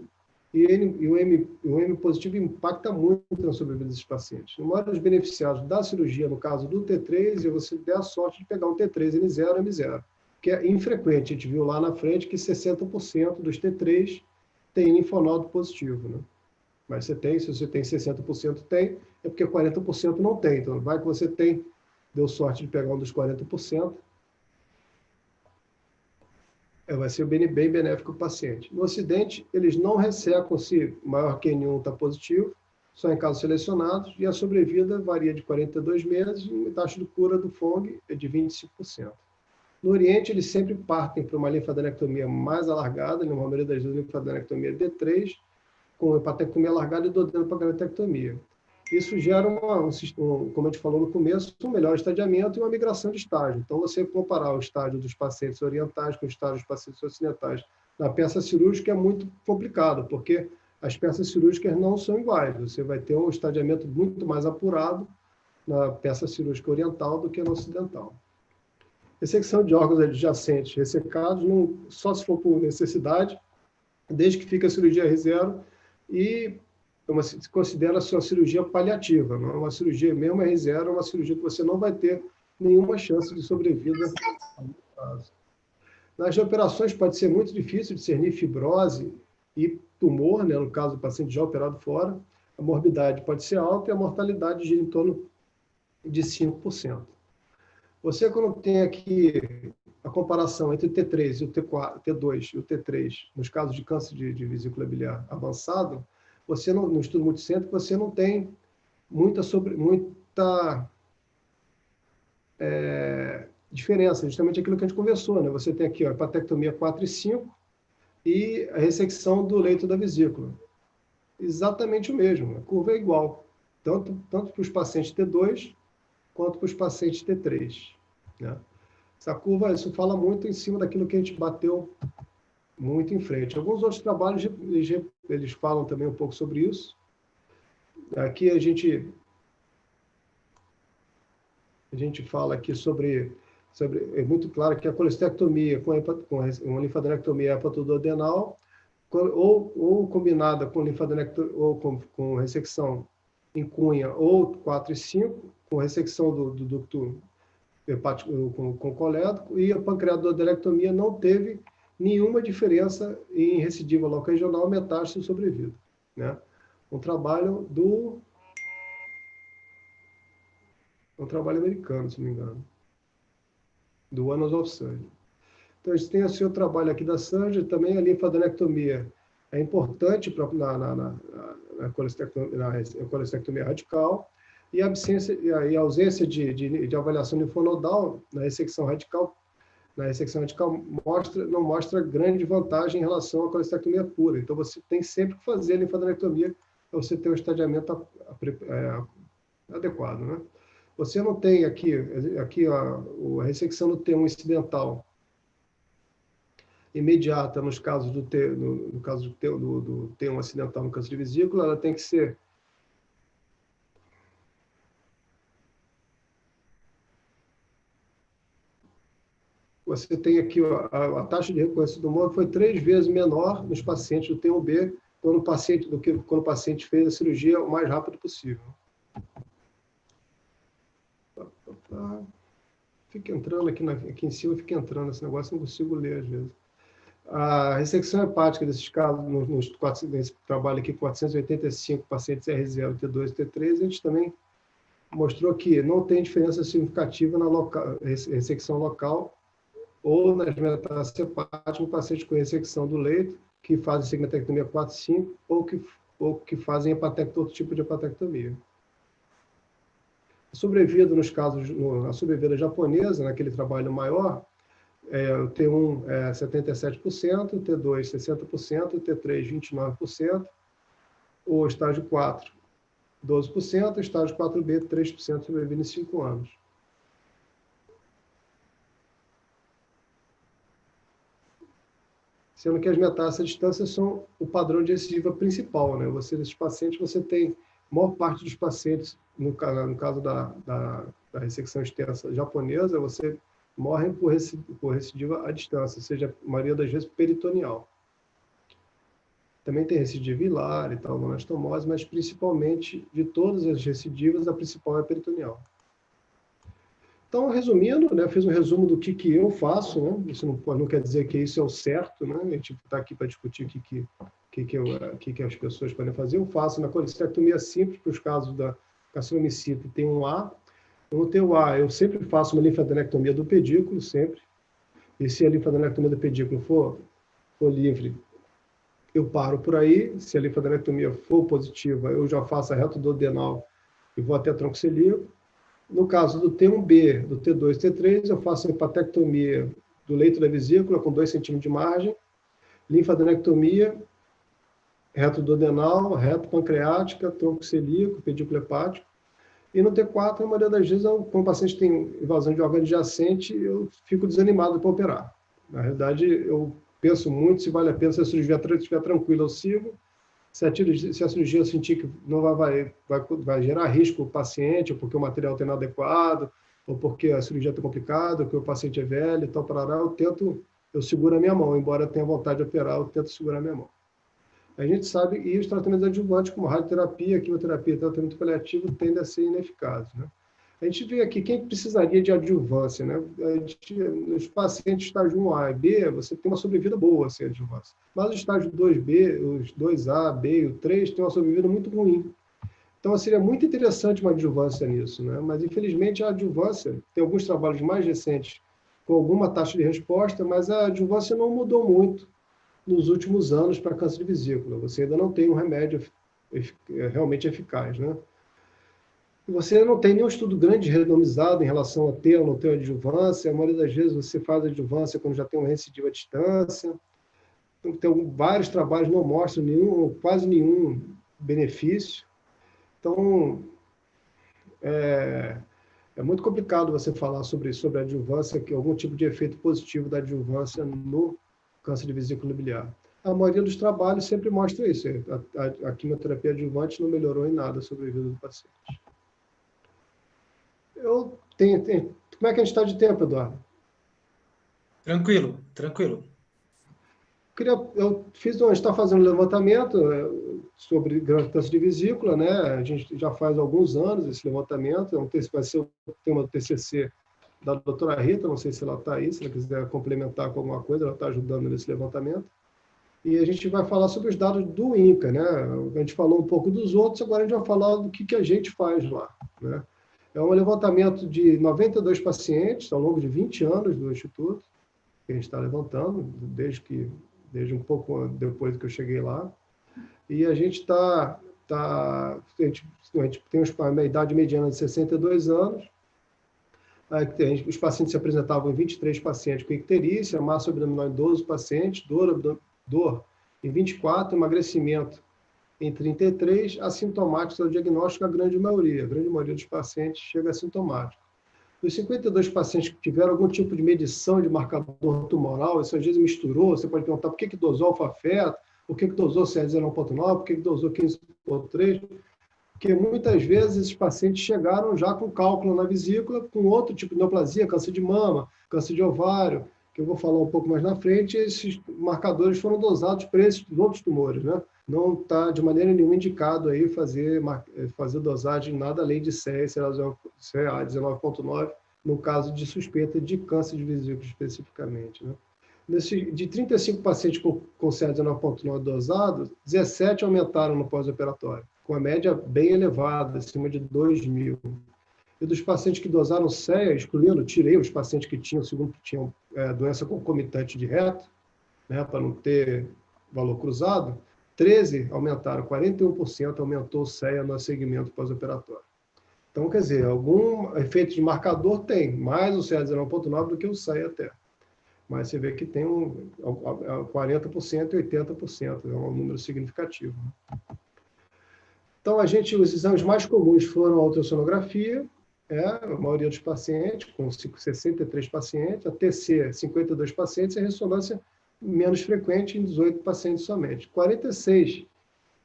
e o M positivo impacta muito na sobrevida desses pacientes. No maior dos beneficiados da cirurgia, no caso do T3, é você ter a sorte de pegar um T3 N0, M0, que é infrequente. A gente viu lá na frente que 60% dos T3 tem linfonodo positivo, né? Mas se você tem 60%, é porque 40% não tem. Então, vai que você deu sorte de pegar um dos 40%, vai ser bem benéfico para o paciente. No Ocidente, eles não ressecam se maior que N1 está positivo, só em casos selecionados, e a sobrevida varia de 42 meses e a taxa de cura do FONG é de 25%. No Oriente, eles sempre partem para uma linfadenectomia mais alargada, na maioria das vezes, linfadenectomia D3, com hepatectomia alargada e dodenopagaretectomia. Isso gera, como a gente falou no começo, um melhor estadiamento e uma migração de estágio. Então, você comparar o estágio dos pacientes orientais com o estágio dos pacientes ocidentais na peça cirúrgica é muito complicado, porque as peças cirúrgicas não são iguais. Você vai ter um estadiamento muito mais apurado na peça cirúrgica oriental do que na ocidental. Ressecção de órgãos adjacentes ressecados, só se for por necessidade, desde que fique a cirurgia R0 e se considera a sua cirurgia paliativa, não é uma cirurgia, mesmo R0, é uma cirurgia que você não vai ter nenhuma chance de sobrevida. Nas operações pode ser muito difícil discernir fibrose e tumor, né, no caso do paciente já operado fora, a morbidade pode ser alta e a mortalidade gira em torno de 5%. Você, quando tem aqui a comparação entre o T3 e o T2 e o T3, nos casos de câncer de vesícula biliar avançado, você no estudo multicêntrico, você não tem muita diferença, justamente aquilo que a gente conversou, né? Você tem aqui a hepatectomia 4 e 5 e a ressecção do leito da vesícula. Exatamente o mesmo, a curva é igual, tanto para os pacientes T2 quanto para os pacientes T3, né? Essa curva, isso fala muito em cima daquilo que a gente bateu muito em frente. Alguns outros trabalhos, eles falam também um pouco sobre isso. Aqui a gente fala aqui sobre é muito claro que a colestectomia com uma linfadenectomia hepatoduodenal, ou combinada com linfadenectomia, ou com ressecção em cunha, ou 4 e 5, com ressecção do ducto hepático com colédoco, e a pancreatodenectomia não teve nenhuma diferença em recidiva local regional, metástase e sobrevida, né? um trabalho americano, se não me engano, do Annals of Surgery. Então, a gente tem o seu trabalho aqui da Surgery, também a linfadenectomia é importante na colestectomia radical, e a ausência de avaliação linfonodal na ressecção radical não mostra grande vantagem em relação à colestectomia pura. Então, você tem sempre que fazer a linfadenectomia para você ter um estadiamento adequado, né? Você não tem aqui a ressecção do T1 incidental imediata nos casos no caso do T1 acidental no câncer de vesícula, ela tem que ser você tem aqui a taxa de recorrência do tumor foi 3 vezes menor nos pacientes do T1B do que quando o paciente fez a cirurgia o mais rápido possível. Fica entrando aqui em cima, fica entrando esse negócio, não consigo ler às vezes. A ressecção hepática desses casos, nesse trabalho aqui, 485 pacientes R0, T2 e T3, a gente também mostrou que não tem diferença significativa na ressecção local ou nas metástases hepáticas no paciente com ressecção do leito, que fazem segmentectomia 4 e 5, ou que fazem outro tipo de hepatectomia. A sobrevida nos casos, a sobrevida japonesa, naquele trabalho maior, o T1 é 77%, o T2 60%, o T3 29%, o estágio 4 12%, o estágio 4B 3% sobrevivendo em 5 anos. Sendo que as metástases à distância são o padrão de recidiva principal, né? Nesses pacientes, você tem a maior parte dos pacientes, no caso da ressecção extensa japonesa, você morrem por recidiva à distância, ou seja, a maioria das vezes peritoneal. Também tem recidiva hilar e tal, monastomose, mas principalmente, de todas as recidivas, a principal é a peritoneal. Então, resumindo, né, eu fiz um resumo do que eu faço, né? Isso não quer dizer que isso é o certo, né? A gente está aqui para discutir o que as pessoas podem fazer. Eu faço na colestectomia simples, para os casos da carcinomicita T1A. No T1A, eu sempre faço uma linfadenectomia do pedículo, sempre. E se a linfadenectomia do pedículo for livre, eu paro por aí. Se a linfadenectomia for positiva, eu já faço a reto-duodenal e vou até tronco celíaco. No caso do T1B, do T2 e T3, eu faço a hepatectomia do leito da vesícula com 2 centímetros de margem, linfadenectomia, reto-duodenal, reto-pancreática, tronco celíaco, pedículo hepático. E no T4, a maioria das vezes, quando o paciente tem invasão de órgão adjacente, eu fico desanimado para operar. Na realidade, eu penso muito se vale a pena, se a cirurgia estiver tranquila, eu sigo. Se a cirurgia eu sentir que não vai gerar risco ao paciente, ou porque o material está inadequado, ou porque a cirurgia está complicada, ou porque o paciente é velho e tal, eu seguro a minha mão, embora eu tenha vontade de operar, eu tento segurar a minha mão. A gente sabe, e os tratamentos adjuvantes, como radioterapia, quimioterapia e tratamento paliativo, tendem a ser ineficazes, né? A gente vê aqui quem precisaria de adjuvância, né? Nos pacientes estágio 1A e B, você tem uma sobrevida boa sem adjuvância. Mas o estágio 2B, os 2A, B e o 3 têm uma sobrevida muito ruim. Então, seria muito interessante uma adjuvância nisso, né? Mas, infelizmente, a adjuvância, tem alguns trabalhos mais recentes com alguma taxa de resposta, mas a adjuvância não mudou muito nos últimos anos para câncer de vesícula. Você ainda não tem um remédio realmente eficaz, né? Você não tem nenhum estudo grande randomizado em relação a ter ou não ter adjuvância. A maioria das vezes você faz adjuvância quando já tem uma recidiva à distância. Então, tem vários trabalhos não mostram quase nenhum benefício. Então, é muito complicado você falar sobre adjuvância, que algum tipo de efeito positivo da adjuvância no câncer de vesícula biliar. A maioria dos trabalhos sempre mostra isso. A quimioterapia adjuvante não melhorou em nada a sobrevida do paciente. Como é que a gente está de tempo, Eduardo? Tranquilo. A gente está fazendo um levantamento sobre câncer de vesícula, né? A gente já faz alguns anos esse levantamento. Vai ser o tema do TCC da doutora Rita, não sei se ela está aí, se ela quiser complementar com alguma coisa, ela está ajudando nesse levantamento. E a gente vai falar sobre os dados do INCA, né? A gente falou um pouco dos outros, agora a gente vai falar do que a gente faz lá, né? É um levantamento de 92 pacientes ao longo de 20 anos do Instituto, que a gente está levantando, desde um pouco depois que eu cheguei lá. E a gente a gente tem uma idade mediana de 62 anos. Os pacientes se apresentavam em 23 pacientes com icterícia, massa abdominal em 12 pacientes, dor em 24, emagrecimento em 33, assintomáticos ao diagnóstico, a grande maioria dos pacientes chega assintomático. Os 52 pacientes que tiveram algum tipo de medição de marcador tumoral, isso às vezes misturou, você pode perguntar por que dosou alfa-feta, por que dosou CL0,9, por que dosou 15,3, porque muitas vezes esses pacientes chegaram já com cálculo na vesícula, com outro tipo de neoplasia, câncer de mama, câncer de ovário, que eu vou falar um pouco mais na frente, esses marcadores foram dosados para esses outros tumores, né? Não está de maneira nenhuma indicado aí fazer dosagem nada além de CA 19,9 no caso de suspeita de câncer de vesícula especificamente, né? De 35 pacientes com CA 19,9 dosado, 17 aumentaram no pós-operatório, com a média bem elevada, acima de 2.000. E dos pacientes que dosaram CEA, tirei os pacientes que tinham doença concomitante de reto, né, para não ter valor cruzado, 13 aumentaram, 41% aumentou o CEA no segmento pós-operatório. Então, quer dizer, algum efeito de marcador tem, mais o CEA 19,9 do que o CEA até. Mas você vê que tem 40% e 80%, é um número significativo. Então, os exames mais comuns foram a ultrassonografia, a maioria dos pacientes, com 63 pacientes, a TC, 52 pacientes, e a ressonância menos frequente, em 18 pacientes somente.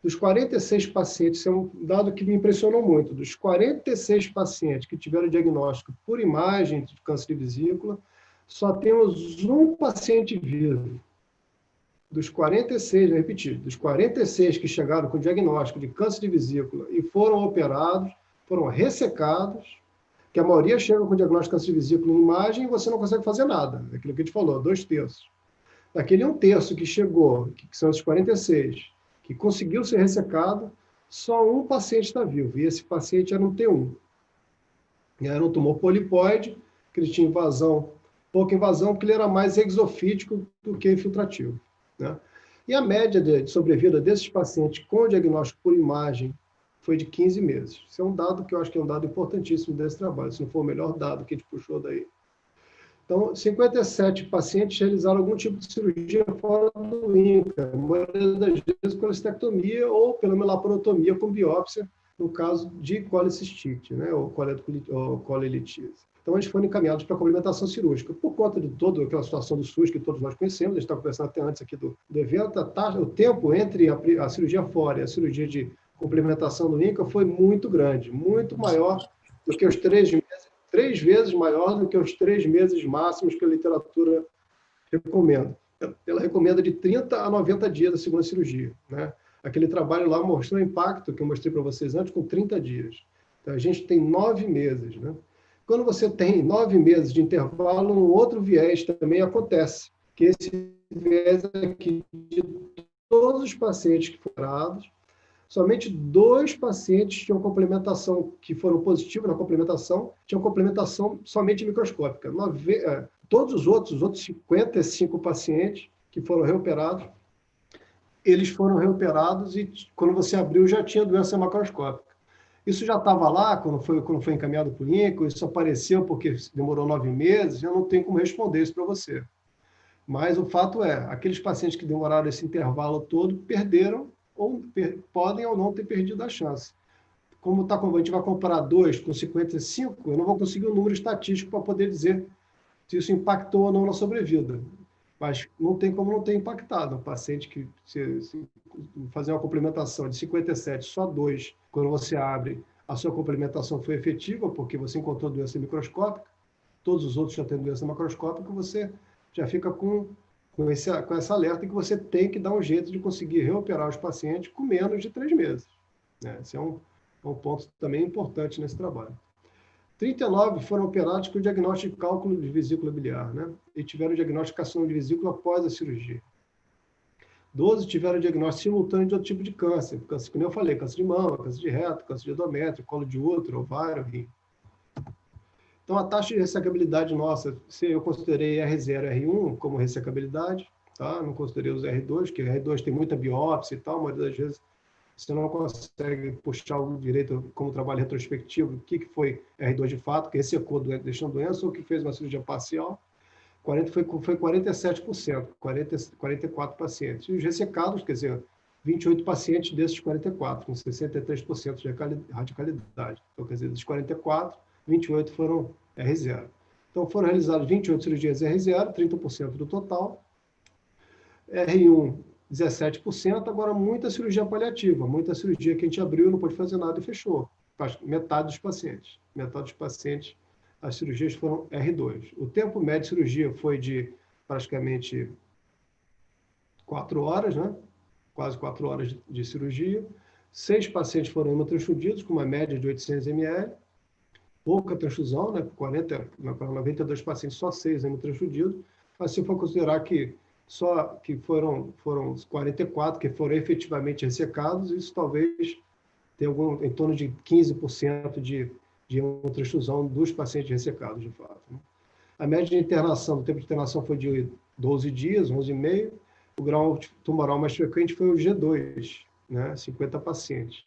Dos 46 pacientes, isso é um dado que me impressionou muito, dos 46 pacientes que tiveram diagnóstico por imagem de câncer de vesícula, só temos um paciente vivo. Dos 46, vou repetir, dos 46 que chegaram com diagnóstico de câncer de vesícula e foram operados, foram ressecados, que a maioria chega com diagnóstico de câncer de vesícula em imagem e você não consegue fazer nada. É aquilo que a gente falou, 2/3. Daquele 1/3 que chegou, que são esses 46, que conseguiu ser ressecado, só um paciente está vivo. E esse paciente era um T1. Era um tumor polipóide, que ele tinha pouca invasão, porque ele era mais exofítico do que infiltrativo, né? E a média de sobrevida desses pacientes com diagnóstico por imagem foi de 15 meses. Isso é um dado que eu acho que é um dado importantíssimo desse trabalho, se não for o melhor dado que a gente puxou daí. Então, 57 pacientes realizaram algum tipo de cirurgia fora do INCA, a maioria das vezes colestectomia ou pela laparotomia com biópsia, no caso de colicistite, né, ou colelitise. Então, eles foram encaminhados para complementação cirúrgica. Por conta de toda aquela situação do SUS que todos nós conhecemos, a gente estava conversando até antes aqui do evento, o tempo entre a cirurgia fora e a cirurgia de complementação do INCA foi muito grande, muito maior do que os 3 meses, 3 vezes maior do que os 3 meses máximos que a literatura recomenda. Ela recomenda de 30 a 90 dias da segunda cirurgia, né? Aquele trabalho lá mostrou o impacto que eu mostrei para vocês antes, com 30 dias. Então, a gente tem 9 meses, né? Quando você tem 9 meses de intervalo, um outro viés também acontece, que esse viés aqui, de todos os pacientes que foram operados, somente 2 pacientes tinham complementação, que foram positivos na complementação, tinham complementação somente microscópica. Todos os outros 55 pacientes que foram reoperados, eles foram reoperados e quando você abriu já tinha doença macroscópica. Isso já estava lá quando foi encaminhado para o INCA, isso apareceu porque demorou 9 meses, eu não tenho como responder isso para você. Mas o fato é, aqueles pacientes que demoraram esse intervalo todo perderam ou podem ou não ter perdido a chance. Como a gente vai comparar 2 com 55, eu não vou conseguir um número estatístico para poder dizer se isso impactou ou não na sobrevida. Mas não tem como não ter impactado. Um paciente que se fazer uma complementação de 57, só 2, quando você abre, a sua complementação foi efetiva, porque você encontrou doença microscópica, todos os outros já têm doença macroscópica, você já fica com essa alerta que você tem que dar um jeito de conseguir reoperar os pacientes com menos de 3 meses. Né? Esse é um ponto também importante nesse trabalho. 39 foram operados com diagnóstico de cálculo de vesícula biliar, né? E tiveram diagnóstico de carcinoma de vesícula após a cirurgia. 12 tiveram diagnóstico simultâneo de outro tipo de câncer. Câncer, como eu falei, câncer de mama, câncer de reto, câncer de endométrio, colo de útero, ovário, rim. Então, a taxa de ressecabilidade nossa, se eu considerei R0 e R1 como ressecabilidade, tá? Não considerei os R2, que R2 tem muita biópsia e tal, a maioria das vezes você não consegue puxar o direito como trabalho retrospectivo, o que foi R2 de fato, que ressecou deixando doença ou que fez uma cirurgia parcial. Foi 47%, 44 pacientes. E os ressecados, quer dizer, 28 pacientes desses 44, com 63% de radicalidade. Então, quer dizer, dos 44, 28 foram R0. Então, foram realizadas 28 cirurgias R0, 30% do total. R1, 17%. Agora, muita cirurgia paliativa, muita cirurgia que a gente abriu, não pôde fazer nada e fechou. Metade dos pacientes. Metade dos pacientes, as cirurgias foram R2. O tempo médio de cirurgia foi de praticamente 4 horas, né? Quase 4 horas de cirurgia. 6 pacientes foram hemotransfundidos, com uma média de 800 ml. Pouca transfusão, né? Para 92 pacientes, só 6 hemotransfundidos. Mas se for considerar que foram 44 que foram efetivamente ressecados, isso talvez tenha em torno de 15% de hemotransfusão dos pacientes ressecados, de fato. Né? A média de internação, o tempo de internação foi de 12 dias, 11,5. O grau tumoral mais frequente foi o G2, né? 50 pacientes.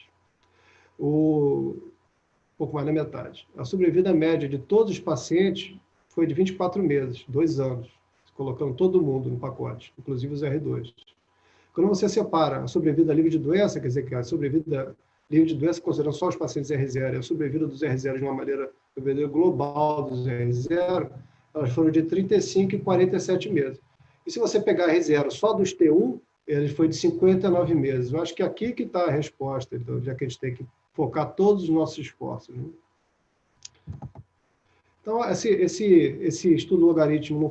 Pouco mais da metade. A sobrevida média de todos os pacientes foi de 24 meses, 2 anos, colocando todo mundo no pacote, inclusive os R2. Quando você separa a sobrevida livre de doença, quer dizer que a sobrevida livre de doença, considerando só os pacientes R0 e a sobrevida dos R0 de uma maneira global dos R0, elas foram de 35 e 47 meses. E se você pegar R0 só dos T1, ele foi de 59 meses. Eu acho que aqui que está a resposta, então, já que a gente tem que focar todos os nossos esforços. Né? Então, esse estudo logaritmo não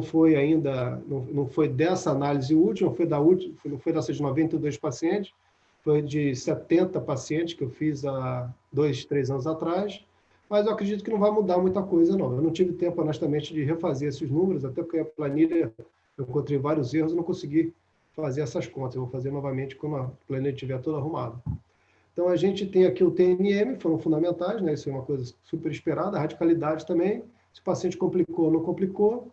foi dessa análise última, não foi dessas 92 pacientes, foi de 70 pacientes que eu fiz há 2, 3 anos atrás, mas eu acredito que não vai mudar muita coisa, não. Eu não tive tempo, honestamente, de refazer esses números, até porque a planilha, eu encontrei vários erros e não consegui fazer essas contas. Eu vou fazer novamente quando a planilha estiver toda arrumada. Então, a gente tem aqui o TNM, foram fundamentais, né? Isso é uma coisa super esperada, a radicalidade também, se o paciente complicou ou não complicou,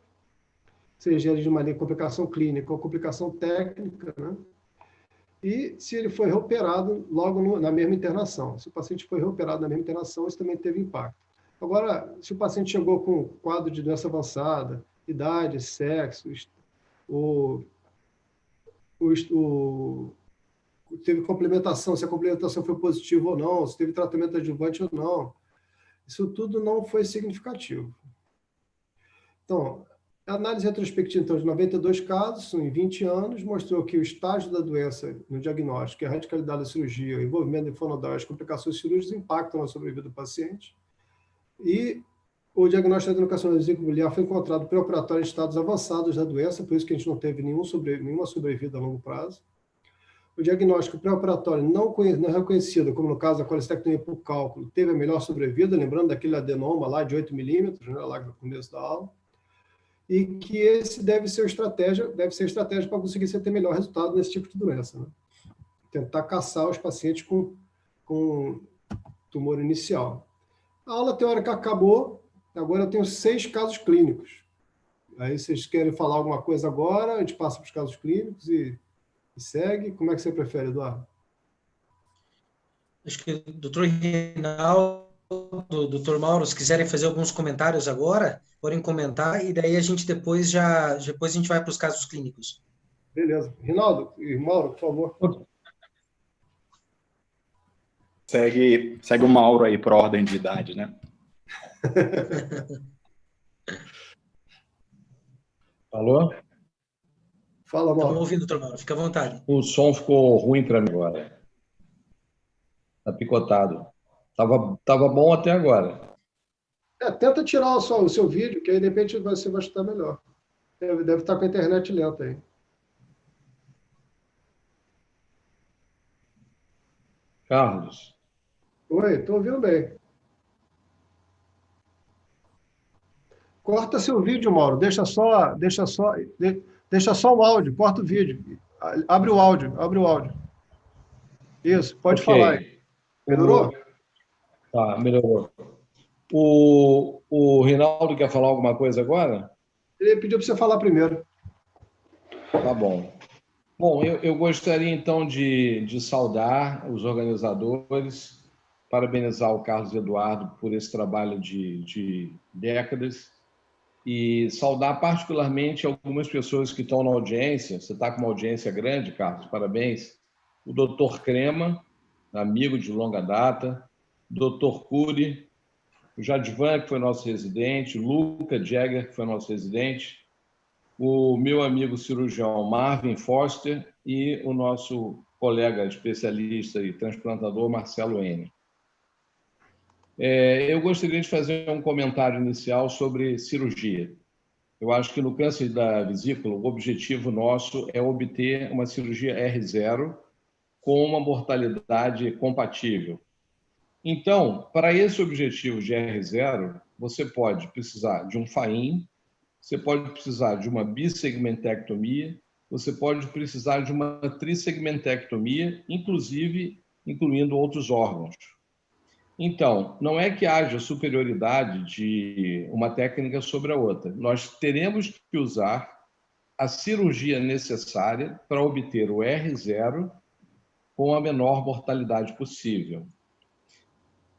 seja ele de uma complicação clínica ou complicação técnica, né? E se ele foi reoperado logo na mesma internação. Se o paciente foi reoperado na mesma internação, isso também teve impacto. Agora, se o paciente chegou com quadro de doença avançada, idade, sexo, teve complementação, se a complementação foi positiva ou não, se teve tratamento adjuvante ou não, isso tudo não foi significativo. Então, a análise retrospectiva, então, de 92 casos, em 20 anos, mostrou que o estágio da doença no diagnóstico, a radicalidade da cirurgia, o envolvimento linfonodal e as complicações cirúrgicas impactam na sobrevida do paciente. E o diagnóstico da adenocarcinoma da vesícula biliar foi encontrado pré-operatório em estados avançados da doença, por isso que a gente não teve nenhuma sobrevida a longo prazo. O diagnóstico pré-operatório não reconhecido, como no caso da colecistectomia por cálculo, teve a melhor sobrevida, lembrando daquele adenoma lá de 8 milímetros, né, lá no começo da aula. E que esse deve ser estratégia para conseguir ter melhor resultado nesse tipo de doença. Né? Tentar caçar os pacientes com tumor inicial. A aula teórica acabou, agora eu tenho 6 casos clínicos. Aí vocês querem falar alguma coisa agora, a gente passa para os casos clínicos e segue. Como é que você prefere, Eduardo? Acho que o doutor Reinaldo, doutor Mauro, se quiserem fazer alguns comentários agora, podem comentar, e daí a gente depois a gente vai para os casos clínicos. Beleza. Reinaldo e Mauro, por favor. Segue o Mauro aí por ordem de idade, né? Alô? Fala, Mauro. Estamos ouvindo, doutor Mauro, fica à vontade. O som ficou ruim para mim agora. Está picotado. Tava bom até agora. Tenta tirar o seu vídeo, que aí de repente você vai escutar melhor. Deve estar com a internet lenta aí. Carlos. Oi, estou ouvindo bem. Corta seu vídeo, Mauro. Deixa só Deixa só o áudio, corta o vídeo. Abre o áudio. Isso, pode falar aí. Melhorou? Tá, melhorou. O Rinaldo quer falar alguma coisa agora? Ele pediu para você falar primeiro. Tá bom. Bom, eu gostaria, então, de saudar os organizadores, parabenizar o Carlos Eduardo por esse trabalho de décadas e saudar particularmente algumas pessoas que estão na audiência. Você está com uma audiência grande, Carlos, parabéns. O doutor Crema, amigo de longa data, o doutor Cury, o Jadvan, que foi nosso residente, o Luca Jäger, que foi nosso residente, o meu amigo cirurgião Marvin Foster e o nosso colega especialista e transplantador Marcelo N. Eu gostaria de fazer um comentário inicial sobre cirurgia. Eu acho que no câncer da vesícula, o objetivo nosso é obter uma cirurgia R0 com uma mortalidade compatível. Então, para esse objetivo de R0, você pode precisar de um FAIM, você pode precisar de uma bissegmentectomia, você pode precisar de uma trissegmentectomia, incluindo outros órgãos. Então, não é que haja superioridade de uma técnica sobre a outra. Nós teremos que usar a cirurgia necessária para obter o R0 com a menor mortalidade possível.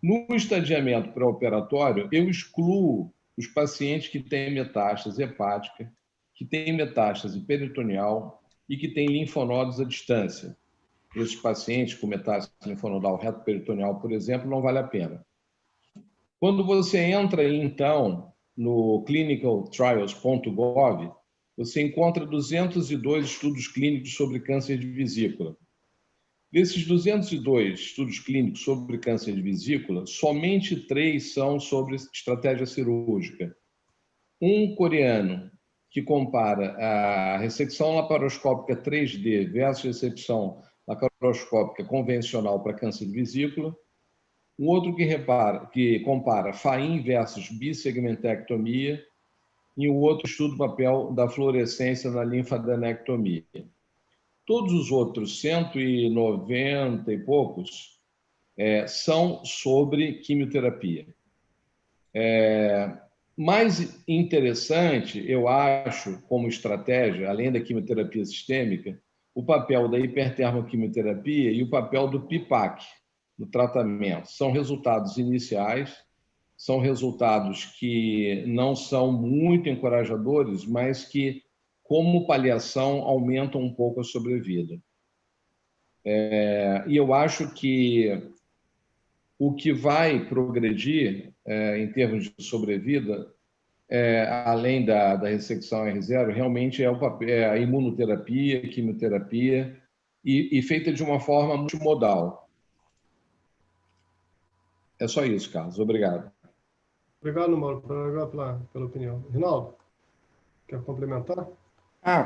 No estadiamento pré-operatório, eu excluo os pacientes que têm metástase hepática, que têm metástase peritoneal e que têm linfonodos à distância. Esses pacientes com metástase linfonodal reto-peritoneal, por exemplo, não vale a pena. Quando você entra, então, no clinicaltrials.gov, você encontra 202 estudos clínicos sobre câncer de vesícula. Desses 202 estudos clínicos sobre câncer de vesícula, somente 3 são sobre estratégia cirúrgica. Um coreano, que compara a ressecção laparoscópica 3D versus ressecção laparoscópica convencional para câncer de vesícula. Um outro que compara FAIM versus bissegmentectomia. E um outro estudo do papel da fluorescência na linfadenectomia. Todos os outros 190 e poucos são sobre quimioterapia. Mais interessante, eu acho, como estratégia, além da quimioterapia sistêmica, o papel da hipertermoquimioterapia e o papel do PIPAC no tratamento. São resultados iniciais, são resultados que não são muito encorajadores, mas que, como paliação, aumentam um pouco a sobrevida. E eu acho que o que vai progredir em termos de sobrevida, além da ressecção R0, realmente é a imunoterapia, a quimioterapia, e feita de uma forma multimodal. É só isso, Carlos. Obrigado. Obrigado, Mauro, pela opinião. Rinaldo, quer complementar?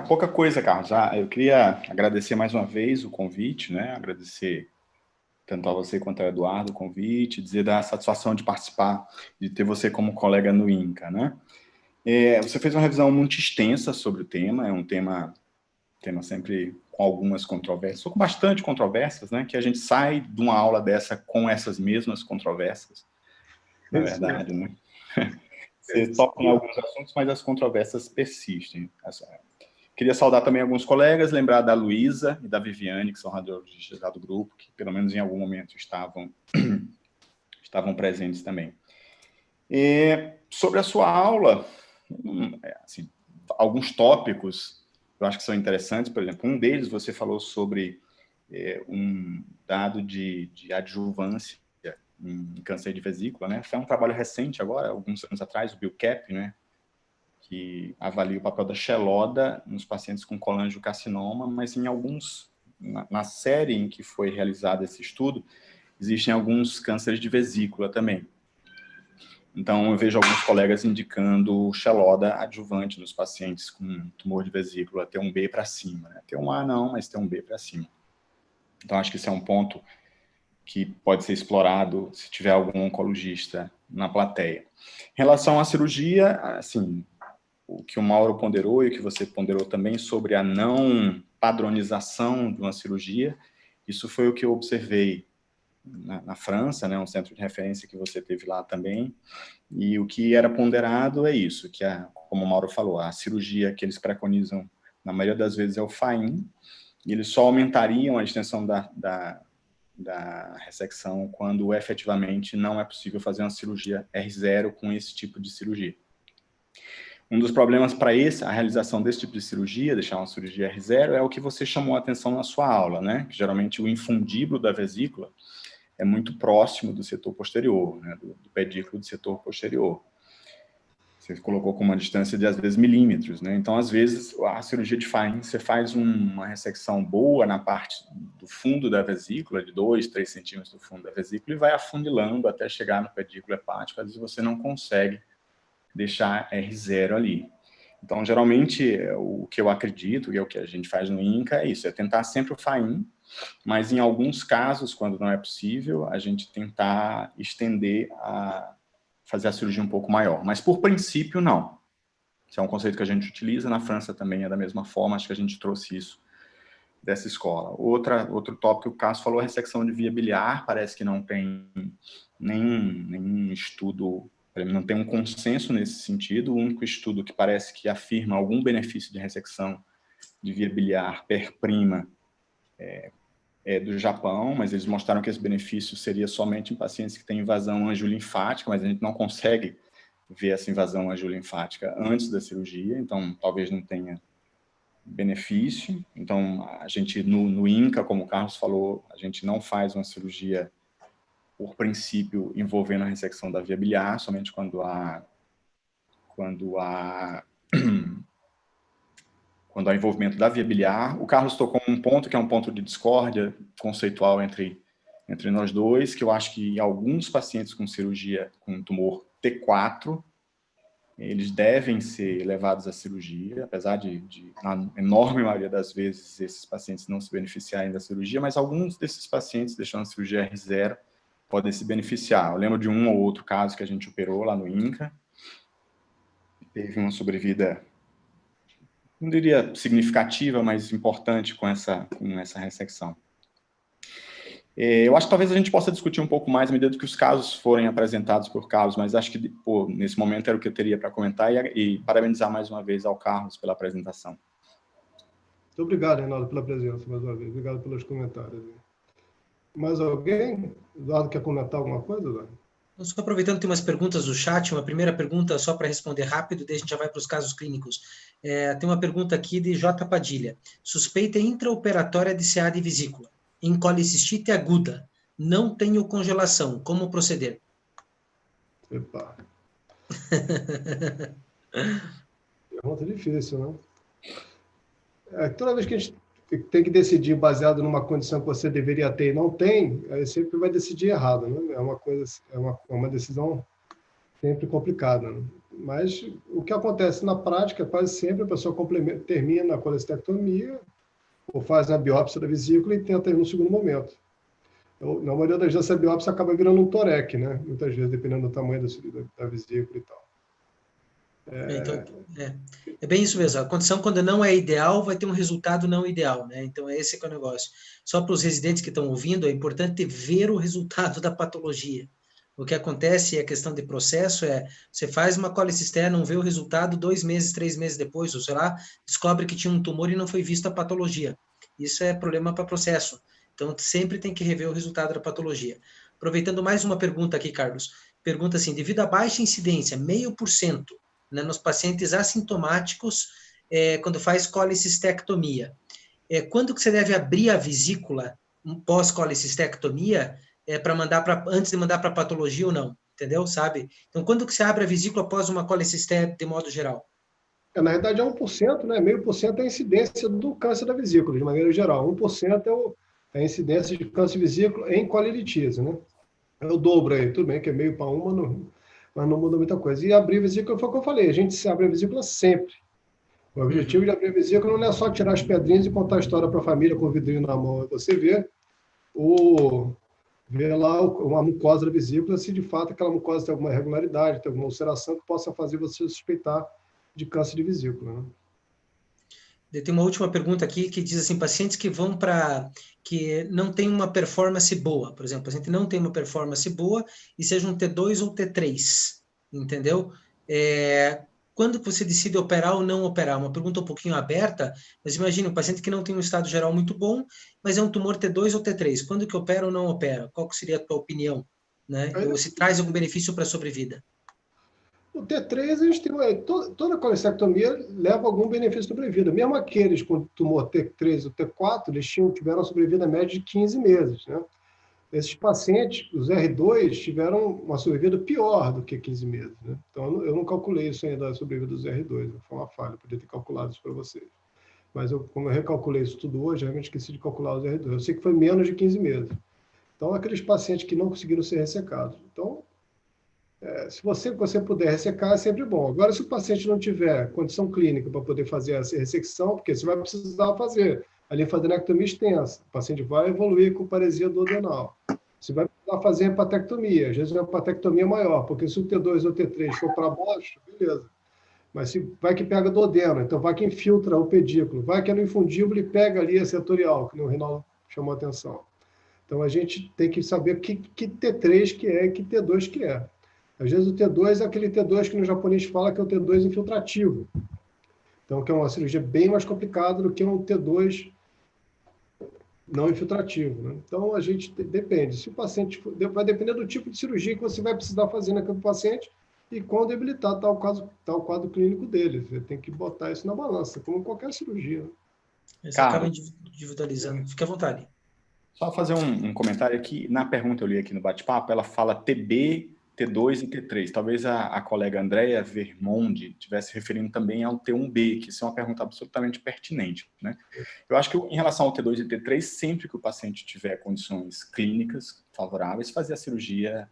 Pouca coisa, Carlos. Eu queria agradecer mais uma vez o convite, né? Agradecer tanto a você quanto ao Eduardo o convite, dizer da satisfação de participar, de ter você como colega no INCA, né? Você fez uma revisão muito extensa sobre o tema, é um tema sempre com algumas controvérsias, ou com bastante controvérsias, né? Que a gente sai de uma aula dessa com essas mesmas controvérsias, na verdade, né? Você toca em alguns assuntos, mas as controvérsias persistem. Queria saudar também alguns colegas, lembrar da Luísa e da Viviane, que são radiologistas lá do grupo, que pelo menos em algum momento estavam presentes também. Sobre a sua aula, assim, alguns tópicos eu acho que são interessantes. Por exemplo, um deles você falou sobre um dado de adjuvância em câncer de vesícula, né? Foi um trabalho recente agora, alguns anos atrás, o BILCAP, né? Que avalia o papel da xeloda nos pacientes com colangiocarcinoma, mas em alguns, na série em que foi realizado esse estudo, existem alguns cânceres de vesícula também. Então, eu vejo alguns colegas indicando xeloda adjuvante nos pacientes com tumor de vesícula, T1B para cima, né? T1A não, mas T1B para cima. Então, acho que esse é um ponto que pode ser explorado se tiver algum oncologista na plateia. Em relação à cirurgia, assim, o que o Mauro ponderou e o que você ponderou também sobre a não padronização de uma cirurgia, isso foi o que eu observei na França, né, um centro de referência que você teve lá também, e o que era ponderado é isso, que, como o Mauro falou, a cirurgia que eles preconizam, na maioria das vezes, é o FAIM, e eles só aumentariam a extensão da ressecção quando efetivamente não é possível fazer uma cirurgia R0 com esse tipo de cirurgia. Um dos problemas para a realização desse tipo de cirurgia, deixar uma cirurgia R0, é o que você chamou a atenção na sua aula, né? Que geralmente o infundíbulo da vesícula é muito próximo do setor posterior, né? do pedículo do setor posterior. Você colocou com uma distância de, às vezes, milímetros, né? Então, às vezes, a cirurgia de FAIM, você faz uma ressecção boa na parte do fundo da vesícula, de 2, 3 centímetros do fundo da vesícula, e vai afunilando até chegar no pedículo hepático. Às vezes, você não consegue deixar R0 ali. Então, geralmente, o que eu acredito, e é o que a gente faz no INCA, é isso, é tentar sempre o FAIM, mas em alguns casos, quando não é possível, a gente tentar estender fazer a cirurgia um pouco maior. Mas, por princípio, não. Esse é um conceito que a gente utiliza, na França também é da mesma forma, acho que a gente trouxe isso dessa escola. Outro tópico que o Cássio falou, a ressecção de via biliar, parece que não tem nenhum estudo, não tem um consenso nesse sentido. O único estudo que parece que afirma algum benefício de ressecção de via biliar per prima é do Japão, mas eles mostraram que esse benefício seria somente em pacientes que têm invasão angiolinfática, mas a gente não consegue ver essa invasão angiolinfática antes da cirurgia, então talvez não tenha benefício. Então, a gente, no INCA, como o Carlos falou, a gente não faz uma cirurgia, por princípio, envolvendo a ressecção da via biliar, somente quando há envolvimento da via biliar. O Carlos tocou um ponto que é um ponto de discórdia conceitual entre nós dois, que eu acho que alguns pacientes com cirurgia com tumor T4, eles devem ser levados à cirurgia, apesar de na enorme maioria das vezes, esses pacientes não se beneficiarem da cirurgia, mas alguns desses pacientes, deixando a cirurgia R0, podem se beneficiar. Eu lembro de um ou outro caso que a gente operou lá no INCA, teve uma sobrevida, não diria significativa, mas importante com essa ressecção. Eu acho que talvez a gente possa discutir um pouco mais à medida que os casos forem apresentados por Carlos, mas acho que, nesse momento era o que eu teria para comentar, e parabenizar mais uma vez ao Carlos pela apresentação. Muito obrigado, Reinaldo, pela presença mais uma vez. Obrigado pelos comentários. Mais alguém? Eduardo, quer comentar alguma coisa, Eduardo? Só aproveitando, tem umas perguntas do chat. Uma primeira pergunta, só para responder rápido, daí a gente já vai para os casos clínicos. Tem uma pergunta aqui de J. Padilha. Suspeita intraoperatória de CA de vesícula, em colicistite aguda. Não tenho congelação. Como proceder? Epa. Pergunta difícil, né? Toda vez que a gente tem que decidir baseado numa condição que você deveria ter e não tem, aí sempre vai decidir errado, né? É uma decisão sempre complicada, né? Mas o que acontece na prática, quase sempre a pessoa termina a colecistectomia ou faz a biópsia da vesícula e tenta ir no segundo momento. Na maioria das vezes, a biópsia acaba virando um torec, né? Muitas vezes, dependendo do tamanho da vesícula e tal. Então, é bem isso mesmo. A condição, quando não é ideal, vai ter um resultado não ideal, né? Então, esse que é o negócio. Só para os residentes que estão ouvindo, é importante ver o resultado da patologia. O que acontece, a questão de processo você faz uma colicistectomia, não vê o resultado 2 meses, 3 meses depois, ou sei lá, descobre que tinha um tumor e não foi vista a patologia. Isso é problema para processo. Então, sempre tem que rever o resultado da patologia. Aproveitando mais uma pergunta aqui, Carlos. Pergunta assim, devido à baixa incidência, 0,5%, né, nos pacientes assintomáticos, quando faz colicistectomia. Quando que você deve abrir a vesícula pós-colicistectomia antes de mandar para patologia ou não? Entendeu? Sabe? Então, quando que você abre a vesícula após uma colicistectomia de modo geral? Na verdade, é 1%, né? 0,5% é a incidência do câncer da vesícula, de maneira geral. 1% é a incidência de câncer de vesícula em colelitise, né? É o dobro aí, tudo bem que é meio para uma, mas não muda muita coisa. E abrir a vesícula foi o que eu falei, a gente se abre a vesícula sempre. O objetivo de abrir a vesícula não é só tirar as pedrinhas e contar a história para a família com o vidrinho na mão. Você vê lá uma mucosa da vesícula, se de fato aquela mucosa tem alguma irregularidade, tem alguma ulceração que possa fazer você suspeitar de câncer de vesícula, né? Tem uma última pergunta aqui que diz assim, pacientes que vão para... que não tem uma performance boa, por exemplo, o paciente não tem uma performance boa e seja um T2 ou T3, entendeu? Quando você decide operar ou não operar? Uma pergunta um pouquinho aberta, mas imagine um paciente que não tem um estado geral muito bom, mas é um tumor T2 ou T3. Quando que opera ou não opera? Qual que seria a tua opinião? Né? Ou se traz algum benefício para a sobrevida? O T3, a gente tem toda colestectomia leva algum benefício de sobrevida. Mesmo aqueles com tumor T3 ou T4, eles tiveram uma sobrevida média de 15 meses, né? Esses pacientes, os R2, tiveram uma sobrevida pior do que 15 meses, né? Então, eu não calculei isso ainda, a sobrevida dos R2, foi uma falha, podia ter calculado isso para vocês. Mas, como eu recalculei isso tudo hoje, eu realmente esqueci de calcular os R2. Eu sei que foi menos de 15 meses. Então, aqueles pacientes que não conseguiram ser ressecados. Então, se você puder ressecar, é sempre bom. Agora, se o paciente não tiver condição clínica para poder fazer essa ressecção, porque você vai precisar fazer a linfadenectomia extensa, o paciente vai evoluir com paresia duodenal. Você vai precisar fazer hepatectomia, às vezes uma hepatectomia maior, porque se o T2 ou o T3 for para baixo, beleza. Mas se vai que pega duodeno, então vai que infiltra o pedículo, vai que é no infundíbulo e pega ali a setorial, que o Rinaldo chamou a atenção. Então, a gente tem que saber que T3 que é e que T2 que é. Às vezes o T2 é aquele T2 que no japonês fala que é o T2 infiltrativo. Então, que é uma cirurgia bem mais complicada do que um T2 não infiltrativo, né? Então, a gente depende. Se o paciente vai depender do tipo de cirurgia que você vai precisar fazer naquele paciente e quão debilitado está o quadro clínico dele. Você tem que botar isso na balança, como qualquer cirurgia. Você acaba individualizando. Fique à vontade. Só fazer um comentário aqui. Na pergunta eu li aqui no bate-papo, ela fala TB, T2 e T3. Talvez a colega Andréa Vermonde estivesse referindo também ao T1B, que isso é uma pergunta absolutamente pertinente, né? Eu acho que em relação ao T2 e T3, sempre que o paciente tiver condições clínicas favoráveis, fazer a cirurgia,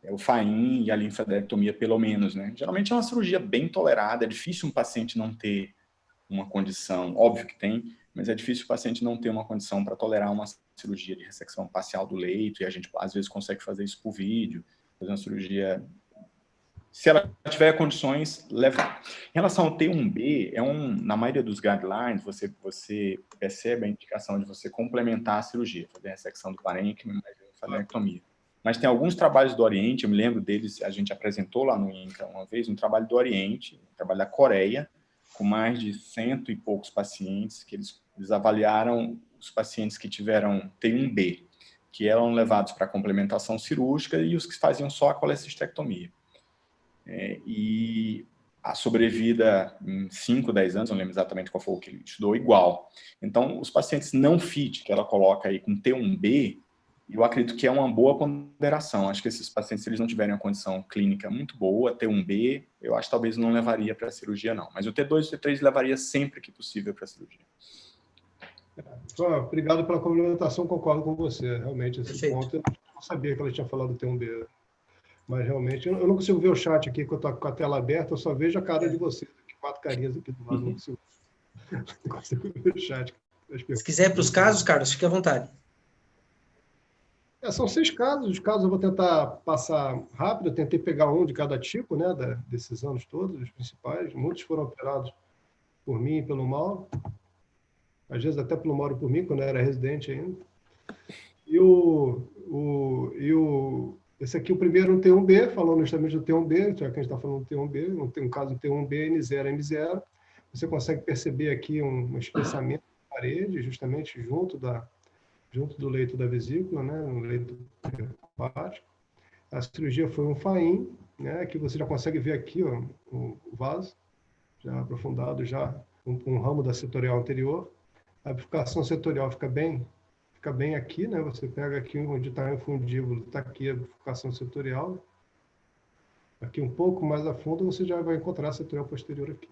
o FAIM e a linfadenectomia pelo menos, né? Geralmente é uma cirurgia bem tolerada, é difícil um paciente não ter uma condição, óbvio que tem, mas é difícil o paciente não ter uma condição para tolerar uma cirurgia de ressecção parcial do leito, e a gente às vezes consegue fazer isso por vídeo, fazer uma cirurgia, se ela tiver condições, levar. Em relação ao T1B, na maioria dos guidelines, você percebe a indicação de você complementar a cirurgia, fazer a ressecção do parênquima, mais a linfadenectomia. Mas tem alguns trabalhos do Oriente, eu me lembro deles, a gente apresentou lá no INCA uma vez, um trabalho do Oriente, um trabalho da Coreia, com mais de 100 e poucos pacientes, que eles avaliaram os pacientes que tiveram T1B, que eram levados para complementação cirúrgica, e os que faziam só a colecistectomia. E a sobrevida em 5, 10 anos, não lembro exatamente qual foi o que ele estudou, igual. Então, os pacientes não fit, que ela coloca aí com T1B, eu acredito que é uma boa ponderação. Acho que esses pacientes, se eles não tiverem uma condição clínica muito boa, T1B, eu acho que talvez não levaria para a cirurgia, não. Mas o T2 e o T3 levaria sempre que possível para a cirurgia. Obrigado pela complementação, concordo com você. Realmente, esse Perfeito. ponto, eu não sabia que ela tinha falado do T1B. Mas, realmente, eu não consigo ver o chat aqui, que eu estou com a tela aberta, eu só vejo a cara de vocês. Aqui, 4 carinhas aqui do lado, não consigo ver o chat. Se quiser para os casos, Carlos, fique à vontade. São 6 casos. Os casos eu vou tentar passar rápido. Eu tentei pegar um de cada tipo, né, desses anos todos, os principais. Muitos foram operados por mim e pelo Mauro. Às vezes até pelo Mauro por mim, quando eu era residente ainda. Esse aqui, o primeiro, um T1B, falando justamente do T1B, já que a gente está falando do T1B, tem um caso do T1B, N0, M0. Você consegue perceber aqui um espessamento da parede, justamente junto do leito da vesícula, né, no leito hepático. A cirurgia foi um FAIM, né, que você já consegue ver aqui, ó, o vaso, já aprofundado, já um ramo da setorial anterior. A bifurcação setorial fica bem aqui, né, você pega aqui onde está o infundíbulo, está aqui a bifurcação setorial. Aqui um pouco mais a fundo você já vai encontrar a setorial posterior aqui.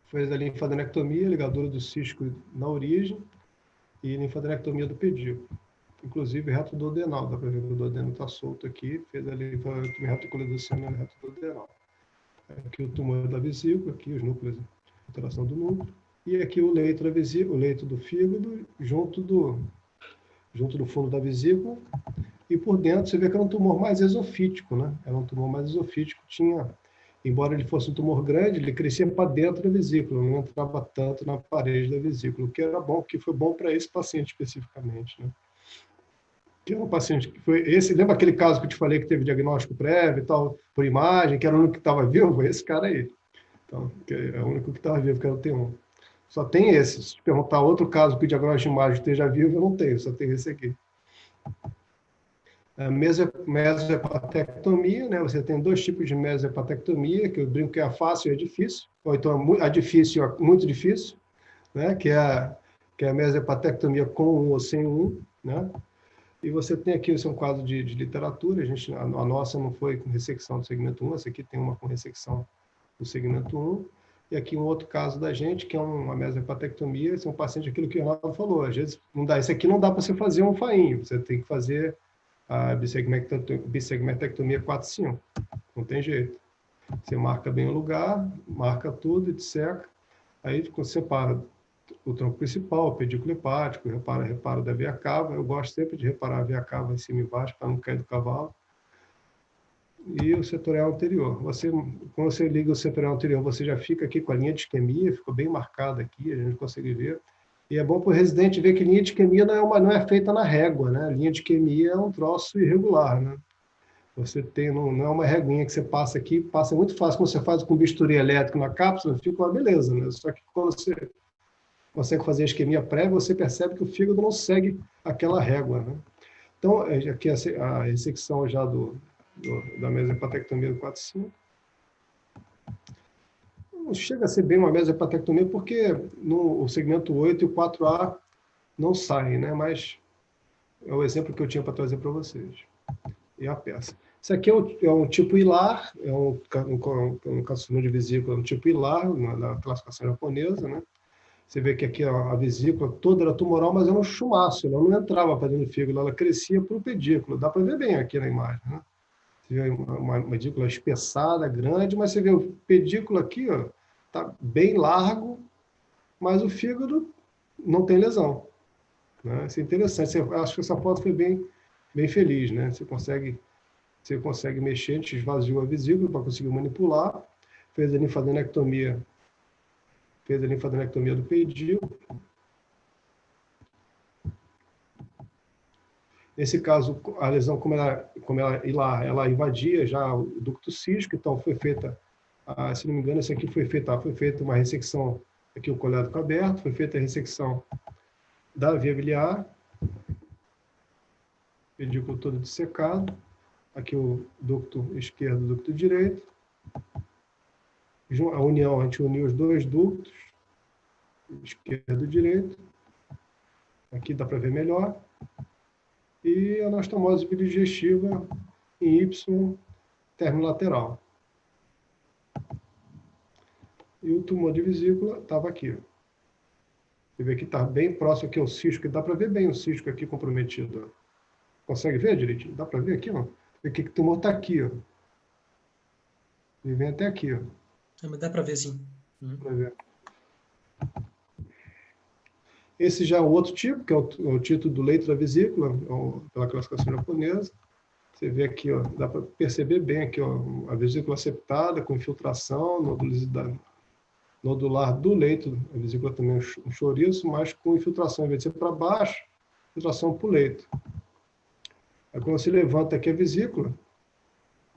Fez a linfadenectomia, ligadura do cisco na origem, e linfadenectomia do pedículo. Inclusive reto duodenal, dá para ver que o duodeno está solto aqui, fez a linfadenectomia retocoledociana reto duodenal. Aqui o tumor da vesícula, aqui os núcleos, alteração do núcleo, e aqui o leito da vesícula, o leito do fígado, junto do fundo da vesícula, e por dentro você vê que era um tumor mais esofítico, né? Era um tumor mais esofítico, tinha embora ele fosse um tumor grande, ele crescia para dentro da vesícula, não entrava tanto na parede da vesícula, o que era bom, que foi bom para esse paciente especificamente, né? Que era um paciente que foi esse, lembra aquele caso que eu te falei que teve diagnóstico prévio e tal, por imagem, que era o único que estava vivo? Esse cara aí. Então, que é o único que estava vivo, que era o T1. Só tem esse. Se perguntar outro caso que o diagnóstico de imagem esteja vivo, eu não tenho, só tem esse aqui. A mesohepatectomia, né? Você tem 2 tipos de mesohepatectomia, que eu brinco que é a fácil e a difícil, ou então a difícil e a muito difícil, né? Que é a mesohepatectomia com ou sem né? E você tem aqui, esse é um quadro de literatura, a nossa não foi com ressecção do segmento 1, essa aqui tem uma com ressecção do segmento 1, e aqui um outro caso da gente, que é uma mesohepatectomia, esse é um paciente, aquilo que o Renato falou, às vezes não dá, esse aqui não dá para você fazer um fainho, você tem que fazer a bissegmentectomia 4-5, não tem jeito. Você marca bem o lugar, marca tudo, disseca, aí você separa o tronco principal, o pedículo hepático, reparo da veia cava. Eu gosto sempre de reparar a veia cava em cima e embaixo para não cair do cavalo. E o setorial anterior. Quando você liga o setorial anterior, você já fica aqui com a linha de isquemia, ficou bem marcada aqui, a gente consegue ver. E é bom para o residente ver que linha de isquemia não é feita na régua, né? A linha de isquemia é um troço irregular, né? Você tem, não é uma reguinha que você passa aqui, passa muito fácil. Quando você faz com bisturi elétrico na cápsula, fica uma beleza, né? Só que quando você consegue fazer a isquemia prévia, você percebe que o fígado não segue aquela régua, né? Então, aqui a ressecção já da mesohepatectomia do 4-5. Não chega a ser bem uma mesohepatectomia, porque no segmento 8 e o 4A não saem, né? Mas é o exemplo que eu tinha para trazer para vocês. E a peça. Isso aqui é um tipo hilar, é um carcinoma de vesícula, um tipo hilar, na classificação japonesa, né? Você vê que aqui a vesícula toda era tumoral, mas era um chumaço, ela não entrava para dentro do fígado, ela crescia para o pedículo. Dá para ver bem aqui na imagem, né? Você vê uma vesícula espessada, grande, mas você vê o pedículo aqui, ó, tá bem largo, mas o fígado não tem lesão, né? Isso é interessante. Acho que essa foto foi bem feliz, né? Você consegue mexer, a gente esvaziou a vesícula para conseguir manipular, fez a linfadenectomia do pedículo. Nesse caso, a lesão, como ela invadia já o ducto cístico, então foi feita, se não me engano, esse aqui foi feita uma ressecção, aqui o colédoco aberto, foi feita a ressecção da via biliar, pedículo todo dissecado, aqui o ducto esquerdo e o ducto direito. A união, a gente uniu os 2 ductos, esquerdo e direito. Aqui dá para ver melhor. E a anastomose bilidigestiva em Y termolateral. E o tumor de vesícula estava aqui. Você vê que está bem próximo aqui ao cisco, que dá para ver bem o cisco aqui comprometido. Consegue ver direitinho? Dá para ver aqui, ó? Vê que o tumor está aqui, ó. Ele vem até aqui, ó. Mas dá para ver, sim. Pra ver. Esse já é o outro tipo, que é o título do leito da vesícula, pela classificação japonesa. Você vê aqui, ó, dá para perceber bem aqui, ó, a vesícula septada, com infiltração, nodular do leito, a vesícula também é um chouriço, mas com infiltração, em vez de ser para baixo, infiltração para o leito. Aí, quando você levanta aqui a vesícula,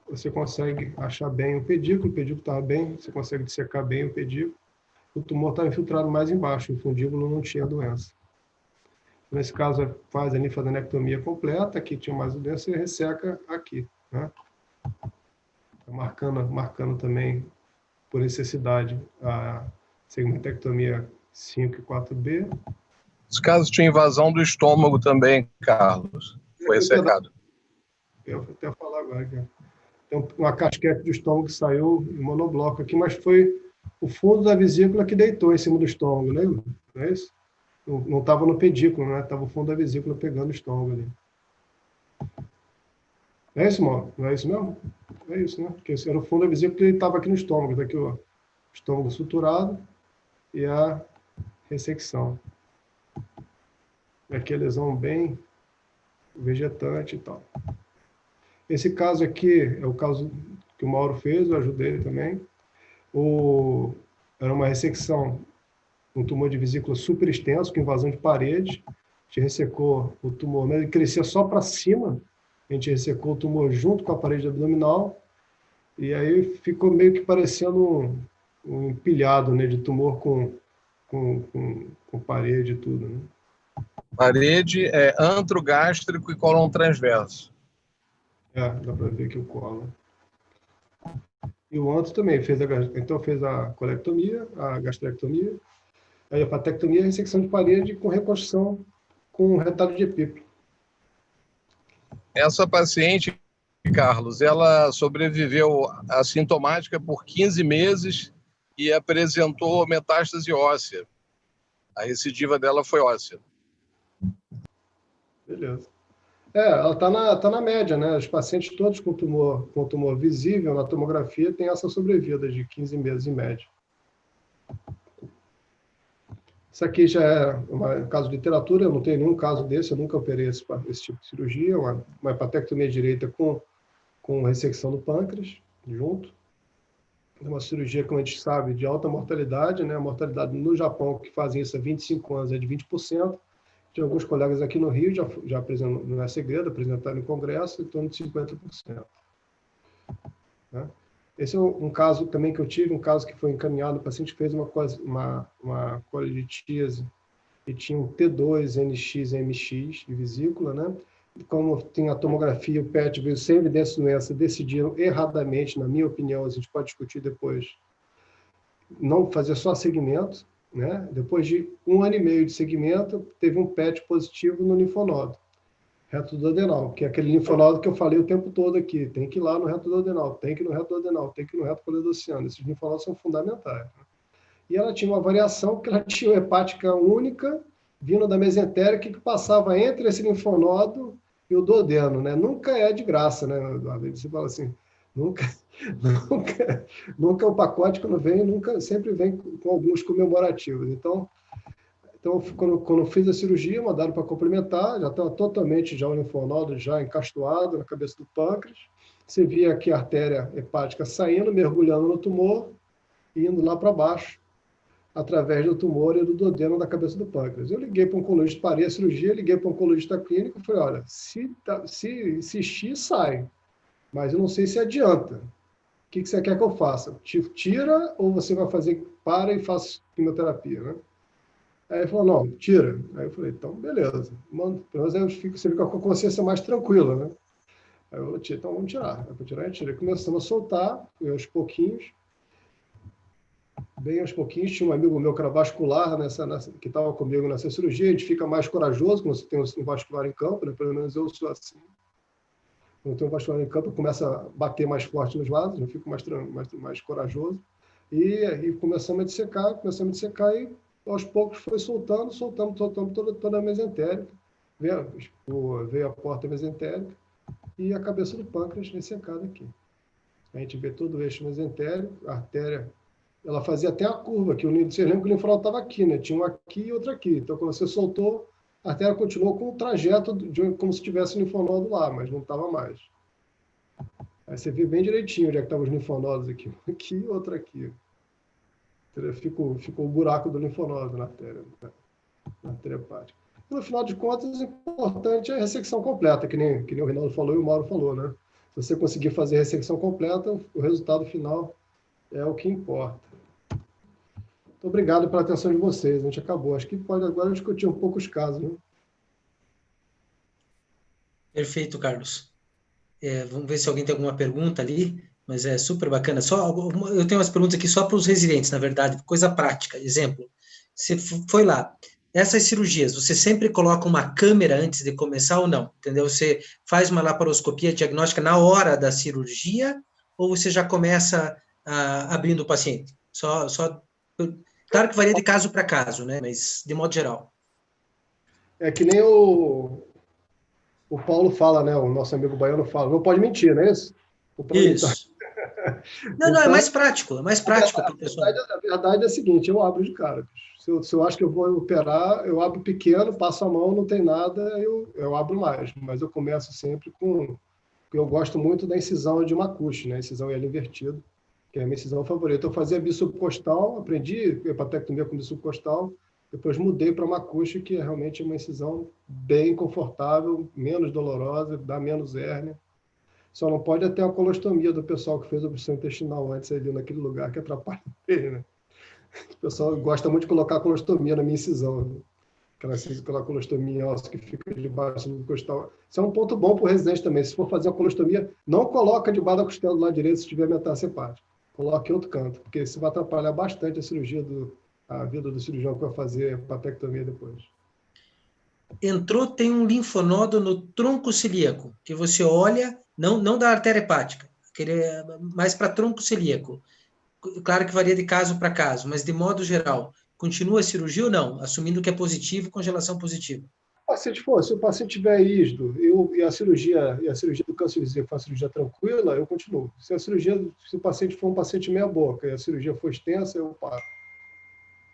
você consegue achar bem o pedículo estava bem, você consegue dissecar bem o pedículo. O tumor estava infiltrado mais embaixo, o infundíbulo não tinha doença. Nesse caso, faz a linfadenectomia completa, aqui tinha mais doença e resseca aqui, né? Marcando também, por necessidade, a segmentectomia 5 e 4B. Os casos tinham invasão do estômago também, Carlos. Foi ressecado. Eu vou até falar agora aqui. Tem uma casquete do estômago que saiu em monobloco aqui, mas foi o fundo da vesícula que deitou em cima do estômago, lembra? Não é isso? Não estava no pedículo, né? Estava o fundo da vesícula pegando o estômago ali. É isso, Mauro? Não é isso mesmo? É isso, né? Porque era o fundo da vesícula e ele estava aqui no estômago. Está aqui o estômago suturado e a ressecção. Aqui a lesão bem vegetante e tal. Esse caso aqui é o caso que o Mauro fez, eu ajudei ele também. Era uma ressecção, um tumor de vesícula super extenso, com invasão de parede. A gente ressecou o tumor, mas ele crescia só para cima. A gente ressecou o tumor junto com a parede abdominal. E aí ficou meio que parecendo um empilhado, né, de tumor com parede e tudo, né? Parede é antro gástrico e cólon transverso. Dá para ver aqui o colo. E o antro também fez a colectomia, a gastrectomia, a hepatectomia, a ressecção de parede com reconstrução com retalho de epíplo. Essa paciente, Carlos, ela sobreviveu assintomática por 15 meses e apresentou metástase óssea. A recidiva dela foi óssea. Beleza. Ela tá na média, né? Os pacientes todos com tumor visível na tomografia têm essa sobrevida de 15 meses em média. Isso aqui já é um caso de literatura, eu não tenho nenhum caso desse, eu nunca operei esse tipo de cirurgia, uma hepatectomia direita com ressecção do pâncreas, junto. É uma cirurgia, como a gente sabe, de alta mortalidade, né? A mortalidade no Japão, que fazem isso há 25 anos, é de 20%. Tem alguns colegas aqui no Rio, já apresentaram, não é segredo, apresentaram em congresso, em torno de 50%. Né? Esse é um caso também que eu tive, um caso que foi encaminhado, o paciente fez uma colitíase e tinha um T2, NX, MX de vesícula, né? Como tem a tomografia, o PET veio sem evidência de doença, decidiram erradamente, na minha opinião, a gente pode discutir depois, não fazer só segmento, né? Depois de 1 ano e meio de segmento, teve um PET positivo no linfonodo reto-duodenal, que é aquele linfonodo que eu falei o tempo todo aqui. Tem que ir lá no reto-duodenal, tem que ir no reto-duodenal, tem que ir no reto-coledociano. Esses linfonodos são fundamentais. Né? E ela tinha uma variação, porque ela tinha uma hepática única, vindo da mesentérica, que passava entre esse linfonodo e o duodeno. Né? Nunca é de graça, né, Eduardo? Você fala assim, nunca o pacote, quando vem, sempre vem com alguns comemorativos. Então quando eu fiz a cirurgia, mandaram para complementar, já estava totalmente o linfonodo já encastoado na cabeça do pâncreas. Você via aqui a artéria hepática saindo, mergulhando no tumor e indo lá para baixo, através do tumor e do duodeno da cabeça do pâncreas. Eu liguei para um oncologista, parei a cirurgia, liguei para um oncologista clínico e falei, olha, se insistir, sai. Mas eu não sei se adianta. O que você quer que eu faça? Tira ou você vai para e faz quimioterapia, né? Aí ele falou, não, tira. Aí eu falei, então, beleza. Mano, pelo menos você fica com a consciência mais tranquila, né? Aí eu falei, então vamos tirar. Aí para tirar, eu tirei. Começamos a soltar, aos pouquinhos. Bem aos pouquinhos. Tinha um amigo meu que era vascular, que estava comigo nessa cirurgia. A gente fica mais corajoso quando você tem um vascular em campo, né? Pelo menos eu sou assim. Quando tem um vascular em campo, começa a bater mais forte nos vasos, eu fico mais corajoso. E começamos a dissecar e aos poucos foi soltamos toda a mesentérica, veio a porta mesentérica e a cabeça do pâncreas ressecada aqui. A gente vê todo o eixo mesentérico, a artéria, ela fazia até a curva, que você lembra que o linfonodo estava aqui, né? Tinha um aqui e outro aqui. Então, quando você soltou, a artéria continuou com o trajeto como se tivesse o linfonodo lá, mas não estava mais. Aí você vê bem direitinho onde é que estavam os linfonodos aqui. Aqui e outro aqui. Ficou o buraco do linfonodo na artéria hepática. E, no final de contas, o importante é a ressecção completa, que nem o Reinaldo falou e o Mauro falou, né? Se você conseguir fazer a ressecção completa, o resultado final é o que importa. Muito obrigado pela atenção de vocês. A gente acabou. Acho que pode agora discutir um pouco os casos, né? Perfeito, Carlos. Vamos ver se alguém tem alguma pergunta ali. Mas é super bacana. Eu tenho umas perguntas aqui só para os residentes, na verdade, coisa prática. Exemplo, você foi lá, essas cirurgias, você sempre coloca uma câmera antes de começar ou não? Entendeu? Você faz uma laparoscopia diagnóstica na hora da cirurgia ou você já começa abrindo o paciente? Claro que varia de caso para caso, né? Mas de modo geral. É que nem o Paulo fala, né? O nosso amigo baiano fala, não pode mentir, não é isso? Isso. Não, é mais prático, para o pessoal. A verdade é a seguinte, eu abro de cara. Se eu acho que eu vou operar, eu abro pequeno, passo a mão, não tem nada, eu abro mais. Mas eu começo sempre com porque eu gosto muito da incisão de Makushi, né? Incisão L invertido, que é a minha incisão favorita. Eu fazia bissubcostal, aprendi hepatectomia com bissubcostal, depois mudei para Makushi, que é realmente uma incisão bem confortável, menos dolorosa, dá menos hérnia. Só não pode ter a colostomia do pessoal que fez a obstrução intestinal antes ali naquele lugar que atrapalha ele, né? O pessoal gosta muito de colocar colostomia na minha incisão, né? Aquela colostomia óssea que fica debaixo do costal. Isso é um ponto bom para o residente também. Se for fazer a colostomia, não coloca debaixo da costela do lado direito se tiver metástase hepática. Coloque em outro canto, porque isso vai atrapalhar bastante a cirurgia, a vida do cirurgião que vai fazer a hepatectomia depois. Tem um linfonodo no tronco celíaco, que você olha, não da artéria hepática, mais para tronco celíaco. Claro que varia de caso para caso, mas de modo geral, continua a cirurgia ou não? Assumindo que é positivo, congelação positiva. Se o paciente tiver ISDO e a cirurgia do câncer vesículo for uma cirurgia tranquila, eu continuo. Se o paciente for um paciente meia boca e a cirurgia for extensa, eu paro.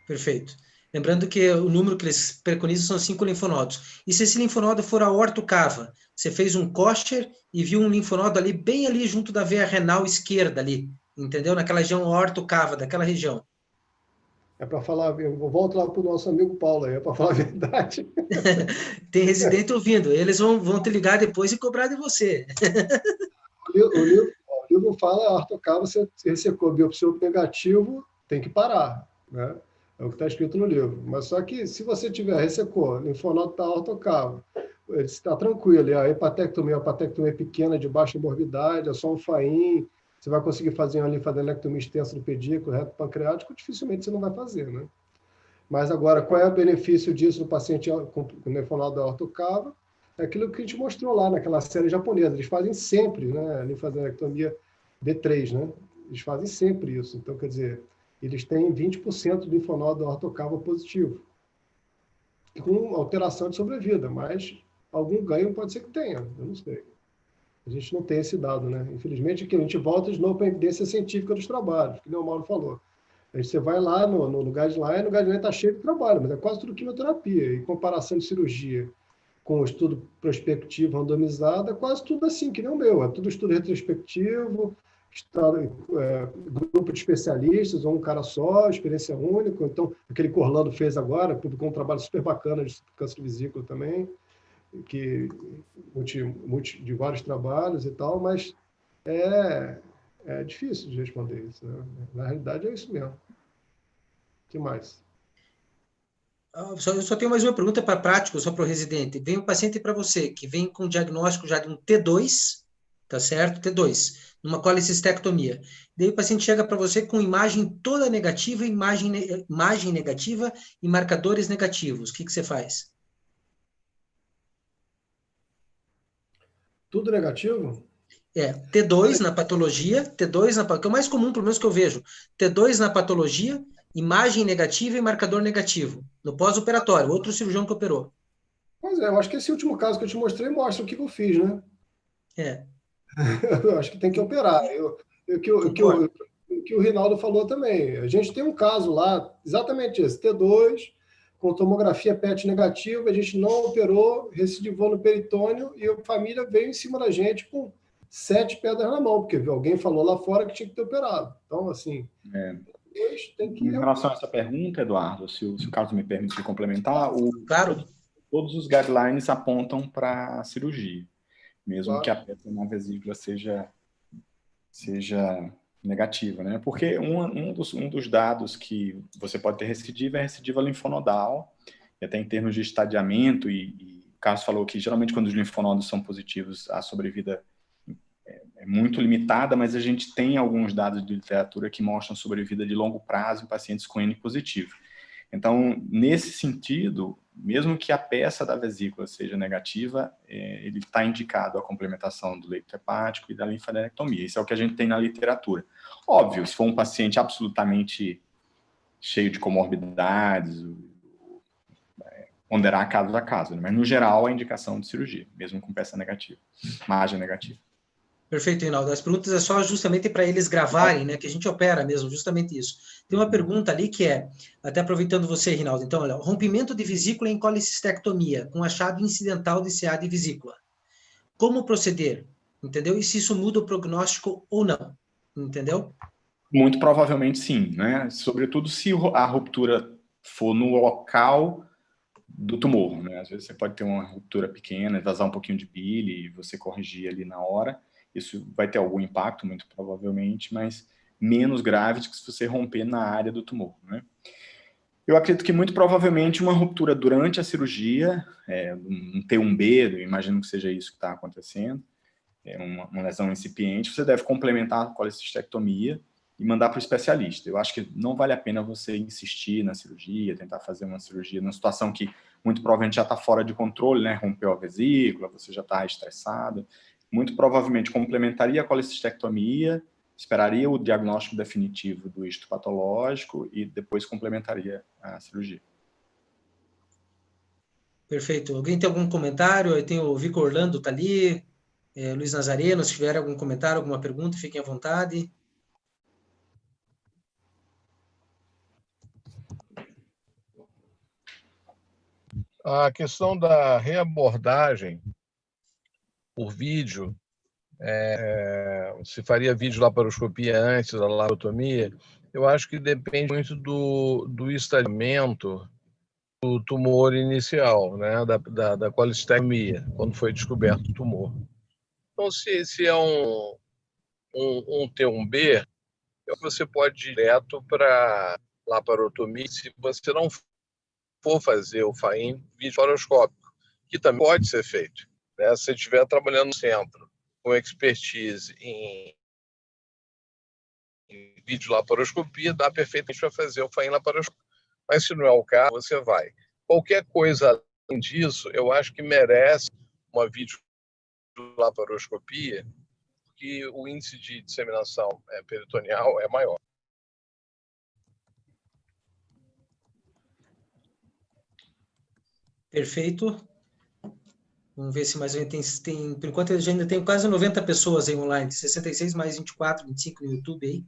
Perfeito. Lembrando que o número que eles preconizam são 5 linfonodos. E se esse linfonodo for a aortocava, você fez um Kocher e viu um linfonodo ali, bem ali junto da veia renal esquerda ali, entendeu? Naquela região aortocava, daquela região. É para falar, eu volto lá para o nosso amigo Paulo aí, é para falar a verdade. Tem residente ouvindo, eles vão te ligar depois e cobrar de você. O livro fala, a aortocava, você ressecou biopsia negativo, tem que parar, né? É o que está escrito no livro. Mas só que se você tiver ressecou, linfonodo está aortocava, ele está tranquilo, a hepatectomia pequena, de baixa morbidade, é só um FAIM, você vai conseguir fazer uma linfadenectomia extensa do pedículo, reto pancreático, dificilmente você não vai fazer, né? Mas agora, qual é o benefício disso no paciente com linfonodo da aortocava? É aquilo que a gente mostrou lá naquela série japonesa. Eles fazem sempre, né, a linfadenectomia D3, né? Eles fazem sempre isso. Então, quer dizer, eles têm 20% do linfonodo da aortocava positivo, com alteração de sobrevida, mas algum ganho pode ser que tenha, eu não sei. A gente não tem esse dado, né? Infelizmente, que a gente volta de novo para a evidência científica dos trabalhos, que o Mauro falou. Aí você vai lá no guideline, o guideline está cheio de trabalho, mas é quase tudo quimioterapia. E comparação de cirurgia com o estudo prospectivo randomizado, é quase tudo assim, que nem o meu. É tudo estudo retrospectivo, grupo de especialistas, ou um cara só, experiência única. Então, aquele que o Orlando fez agora, publicou um trabalho super bacana de câncer de vesícula também, que de vários trabalhos e tal, mas é difícil de responder isso, né? Na realidade é isso mesmo. O que mais? Eu só tenho mais uma pergunta para prático, só para o residente. Vem um paciente para você que vem com diagnóstico já de um T2, tá certo? T2, numa colecistectomia. Daí o paciente chega para você com imagem toda negativa, imagem negativa e marcadores negativos. O que você faz? Tudo negativo? T2 na patologia, que é o mais comum, pelo menos que eu vejo. T2 na patologia, imagem negativa e marcador negativo. No pós-operatório, outro cirurgião que operou. Pois é, eu acho que esse último caso que eu te mostrei mostra o que eu fiz, né? Eu acho que tem que operar. O que o Rinaldo falou também. A gente tem um caso lá, exatamente esse, T2, com tomografia PET negativa, a gente não operou, recidivou no peritônio e a família veio em cima da gente com 7 pedras na mão, porque alguém falou lá fora que tinha que ter operado. Então, assim... tem que... Em relação a essa pergunta, Eduardo, se o Carlos me permite complementar, Claro. Todos os guidelines apontam para a cirurgia, mesmo Claro. que a pedra na vesícula seja negativa, né? Porque um dos dados que você pode ter recidiva é a recidiva linfonodal, e até em termos de estadiamento, e o Carlos falou que geralmente quando os linfonodos são positivos, a sobrevida é muito limitada, mas a gente tem alguns dados de literatura que mostram sobrevida de longo prazo em pacientes com N positivo. Então, nesse sentido, mesmo que a peça da vesícula seja negativa, ele está indicado a complementação do leito hepático e da linfadenectomia. Isso é o que a gente tem na literatura. Óbvio, se for um paciente absolutamente cheio de comorbidades, ponderar caso a caso, né? Mas, no geral, a indicação de cirurgia, mesmo com peça negativa, margem negativa. Perfeito, Reinaldo. As perguntas é só justamente para eles gravarem, né? Que a gente opera mesmo, justamente isso. Tem uma pergunta ali que até aproveitando você, Reinaldo, então, olha, rompimento de vesícula em colecistectomia, com achado incidental de CA de vesícula. Como proceder? entendeu? E se isso muda o prognóstico ou não, entendeu? Muito provavelmente sim, né? Sobretudo se a ruptura for no local do tumor, né? Às vezes você pode ter uma ruptura pequena, vazar um pouquinho de bile e você corrigir ali na hora. Isso vai ter algum impacto, muito provavelmente, mas menos grave do que se você romper na área do tumor, né? Eu acredito que muito provavelmente uma ruptura durante a cirurgia, um T1B, eu imagino que seja isso que está acontecendo, uma lesão incipiente, você deve complementar a colecistectomia e mandar para o especialista. Eu acho que não vale a pena você insistir na cirurgia, tentar fazer uma cirurgia numa situação que muito provavelmente já está fora de controle, né? Rompeu a vesícula, você já está estressado. Muito provavelmente complementaria a colecistectomia, esperaria o diagnóstico definitivo do histopatológico e depois complementaria a cirurgia. Perfeito. Alguém tem algum comentário? Aí tem o Vico Orlando, tá ali. Luiz Nazareno, se tiver algum comentário, alguma pergunta, fiquem à vontade. A questão da reabordagem por vídeo, se faria videolaparoscopia antes da laparotomia, eu acho que depende muito do estadiamento do tumor inicial, né, da colecistectomia, quando foi descoberto o tumor. Então, se é um T1B, você pode ir direto para laparotomia, se você não for fazer o FAIM videolaparoscópico, que também pode ser feito, né? Se você estiver trabalhando no centro com expertise em videolaparoscopia, dá perfeitamente para fazer o FAIM laparoscópico. Mas se não é o caso, você vai. Qualquer coisa além disso, eu acho que merece uma videolaparoscopia, porque o índice de disseminação peritoneal é maior. Perfeito. Vamos ver se mais alguém tem. Por enquanto, eu ainda tenho quase 90 pessoas aí online, 66 mais 24, 25 no YouTube aí.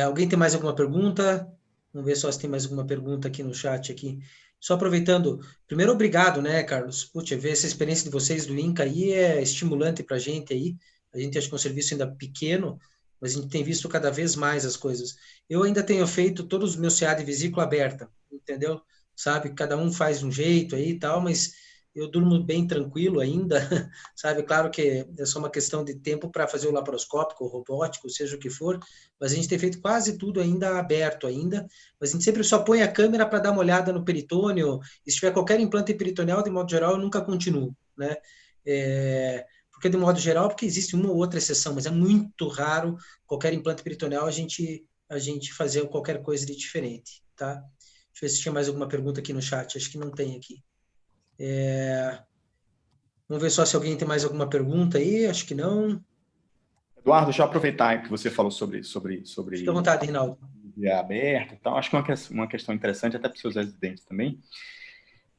Alguém tem mais alguma pergunta? Vamos ver só se tem mais alguma pergunta aqui no chat aqui. Só aproveitando, primeiro, obrigado, né, Carlos? Putz, ver essa experiência de vocês do INCA aí é estimulante para a gente aí. A gente acha que é um serviço ainda pequeno, mas a gente tem visto cada vez mais as coisas. Eu ainda tenho feito todos os meus CA de vesícula aberta, entendeu? Sabe, cada um faz um jeito aí e tal, mas eu durmo bem tranquilo ainda, sabe? Claro que é só uma questão de tempo para fazer o laparoscópico, o robótico, seja o que for, mas a gente tem feito quase tudo ainda aberto ainda, mas a gente sempre só põe a câmera para dar uma olhada no peritônio, e se tiver qualquer implante peritoneal, de modo geral, eu nunca continuo, né? Porque de modo geral, porque existe uma ou outra exceção, mas é muito raro qualquer implante peritoneal a gente fazer qualquer coisa de diferente, tá? Deixa eu ver se tinha mais alguma pergunta aqui no chat, acho que não tem aqui. Vamos ver só se alguém tem mais alguma pergunta aí, acho que não. Eduardo, deixa eu aproveitar que você falou sobre Fica à vontade, Rinaldo. Aberto e tal. Acho que uma questão interessante, até para os seus residentes também,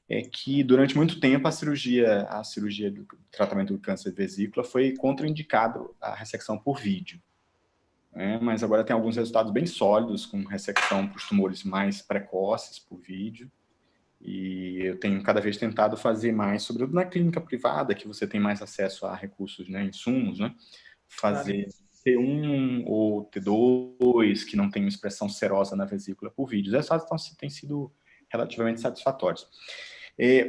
é que durante muito tempo a cirurgia do tratamento do câncer de vesícula foi contraindicado a ressecção por vídeo. Mas agora tem alguns resultados bem sólidos com ressecção para os tumores mais precoces por vídeo. E eu tenho cada vez tentado fazer mais, sobretudo na clínica privada, que você tem mais acesso a recursos, né, insumos, né? Fazer T1 ou T2, que não tem uma expressão serosa na vesícula por vídeo. Os resultados têm sido relativamente satisfatórios.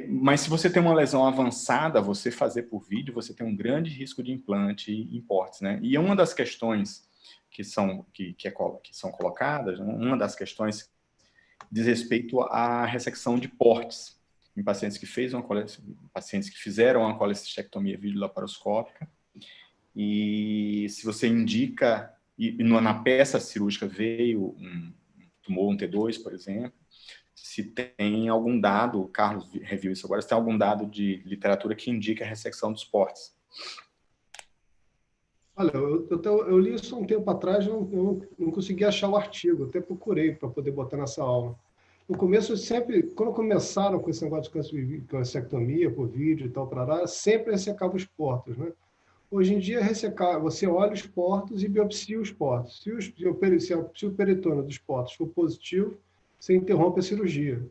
Mas se você tem uma lesão avançada, você fazer por vídeo, você tem um grande risco de implante em portes, né? E uma das questões que são colocadas, uma das questões diz respeito à ressecção de portes em pacientes que fizeram uma colecistectomia videolaparoscópica. E se você indica, na peça cirúrgica veio um tumor, um T2, por exemplo, se tem algum dado, o Carlos reviu isso agora, se tem algum dado de literatura que indica a ressecção dos portes. Olha, eu li isso um tempo atrás, eu não consegui achar o artigo, até procurei para poder botar nessa aula. No começo, quando começaram com esse negócio de colecistectomia por vídeo e tal, sempre ressecava os portos, né? Hoje em dia, você olha os portos e biopsia os portos. Se o peritônio dos portos for positivo, você interrompe a cirurgia.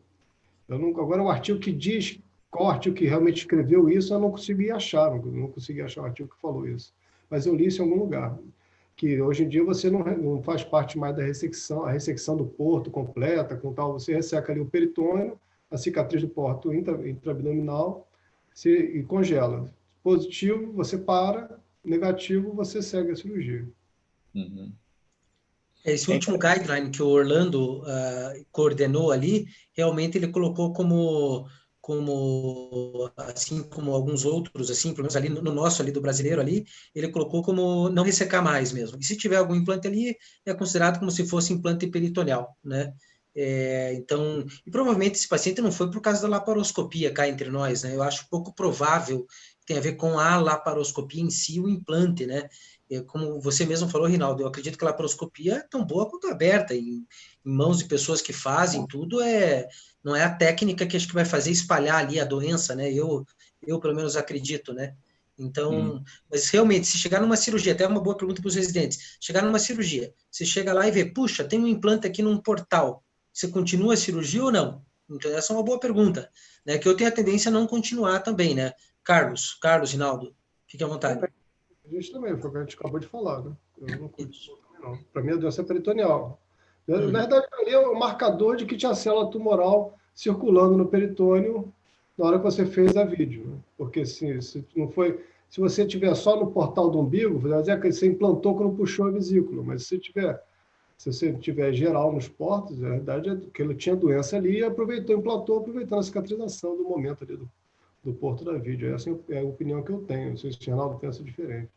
Agora, o artigo que diz qual artigo que realmente escreveu isso, eu não consegui achar o artigo que falou isso. mas eu li isso em algum lugar, que hoje em dia você não faz parte mais da ressecção, a ressecção do porto completa, com tal, você resseca ali o peritônio, a cicatriz do porto intraabdominal, e congela. Positivo, você para, negativo, você segue a cirurgia. Uhum. Esse último guideline que o Orlando coordenou ali, realmente ele colocou assim como alguns outros, assim, pelo menos ali no nosso ali do brasileiro ali, ele colocou como não ressecar mais mesmo. E se tiver algum implante ali, é considerado como se fosse implante peritoneal, né? Então, e provavelmente esse paciente não foi por causa da laparoscopia cá entre nós, né? Eu acho pouco provável que tenha a ver com a laparoscopia em si, o implante, né? Como você mesmo falou, Rinaldo, eu acredito que a laparoscopia é tão boa quanto aberta, em mãos de pessoas que fazem tudo, não é a técnica que acho que vai fazer espalhar ali a doença, né? Eu pelo menos acredito, né? Então, mas realmente, se chegar numa cirurgia, até uma boa pergunta para os residentes, chegar numa cirurgia, você chega lá e vê, puxa, tem um implante aqui num portal, você continua a cirurgia ou não? Então, essa é uma boa pergunta, né? Que eu tenho a tendência a não continuar também, né? Carlos, Rinaldo, fique à vontade. A gente também, foi o que a gente acabou de falar, né? Eu não continuo também, não. Para mim, a doença é peritoneal. Na verdade, ali é o marcador de que tinha célula tumoral circulando no peritônio na hora que você fez a vídeo. Né? Porque se não foi, se você tiver só no portal do umbigo, você implantou quando puxou a vesícula. Mas se você tiver geral nos portos, a verdade é que ele tinha doença ali e implantou, aproveitando a cicatrização do momento ali do porto da vídeo. Essa é a opinião que eu tenho. Não sei se o Ronaldo pensa diferente.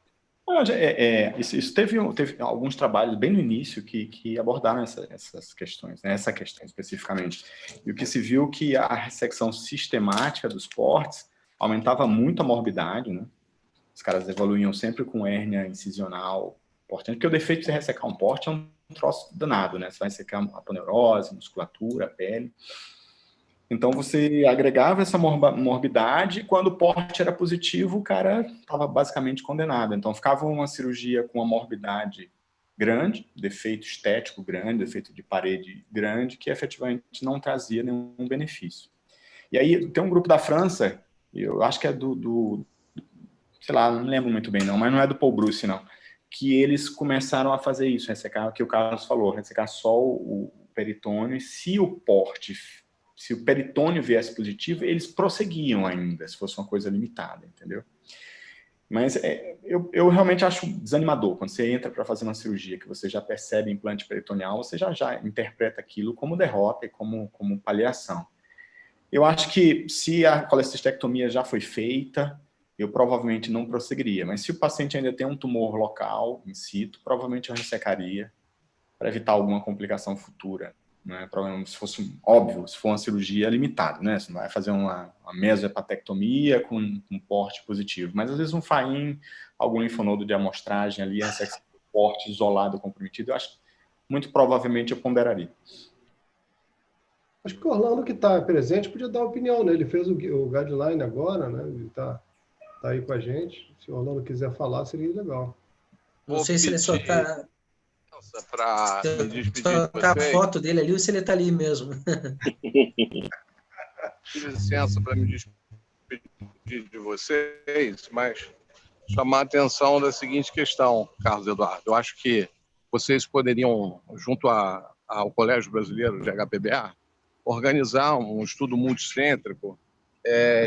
Isso teve alguns trabalhos bem no início que abordaram essas questões, né? Essa questão especificamente. E o que se viu que a ressecção sistemática dos portes aumentava muito a morbidade, né? Os caras evoluíam sempre com hérnia incisional importante, porque o defeito de você ressecar um porte é um troço danado, né? Você vai ressecar a aponeurose, musculatura, a pele. Então, você agregava essa morbidade, e quando o porte era positivo, o cara estava basicamente condenado. Então, ficava uma cirurgia com uma morbidade grande, defeito estético grande, defeito de parede grande, que efetivamente não trazia nenhum benefício. E aí, tem um grupo da França, eu acho que é sei lá, não lembro muito bem não, mas não é do Paul Bruce, não, que eles começaram a fazer isso, ressecar, o que o Carlos falou, ressecar só o peritônio, e se o peritônio viesse positivo, eles prosseguiam ainda, se fosse uma coisa limitada, entendeu? Mas eu realmente acho desanimador. Quando você entra para fazer uma cirurgia que você já percebe implante peritoneal, você já interpreta aquilo como derrota e como paliação. Eu acho que se a colecistectomia já foi feita, eu provavelmente não prosseguiria. Mas se o paciente ainda tem um tumor local, in situ, provavelmente eu ressecaria para evitar alguma complicação futura. Né? Se fosse óbvio, se for uma cirurgia limitada, né? Você não vai fazer uma mesohepatectomia com um porte positivo, mas às vezes um FAIM, algum linfonodo de amostragem ali, um porte isolado comprometido, eu acho que muito provavelmente eu ponderaria. Acho que o Orlando, que está presente, podia dar opinião, né? Ele fez o guideline agora, né? Ele está aí com a gente. Se o Orlando quiser falar, seria legal. Não sei se ele só está... Para me despedir de vocês. A foto dele ali ou se ele está ali mesmo. Licença para me despedir de vocês, mas chamar a atenção da seguinte questão, Carlos Eduardo. Eu acho que vocês poderiam, junto ao Colégio Brasileiro de HPBA, organizar um estudo multicêntrico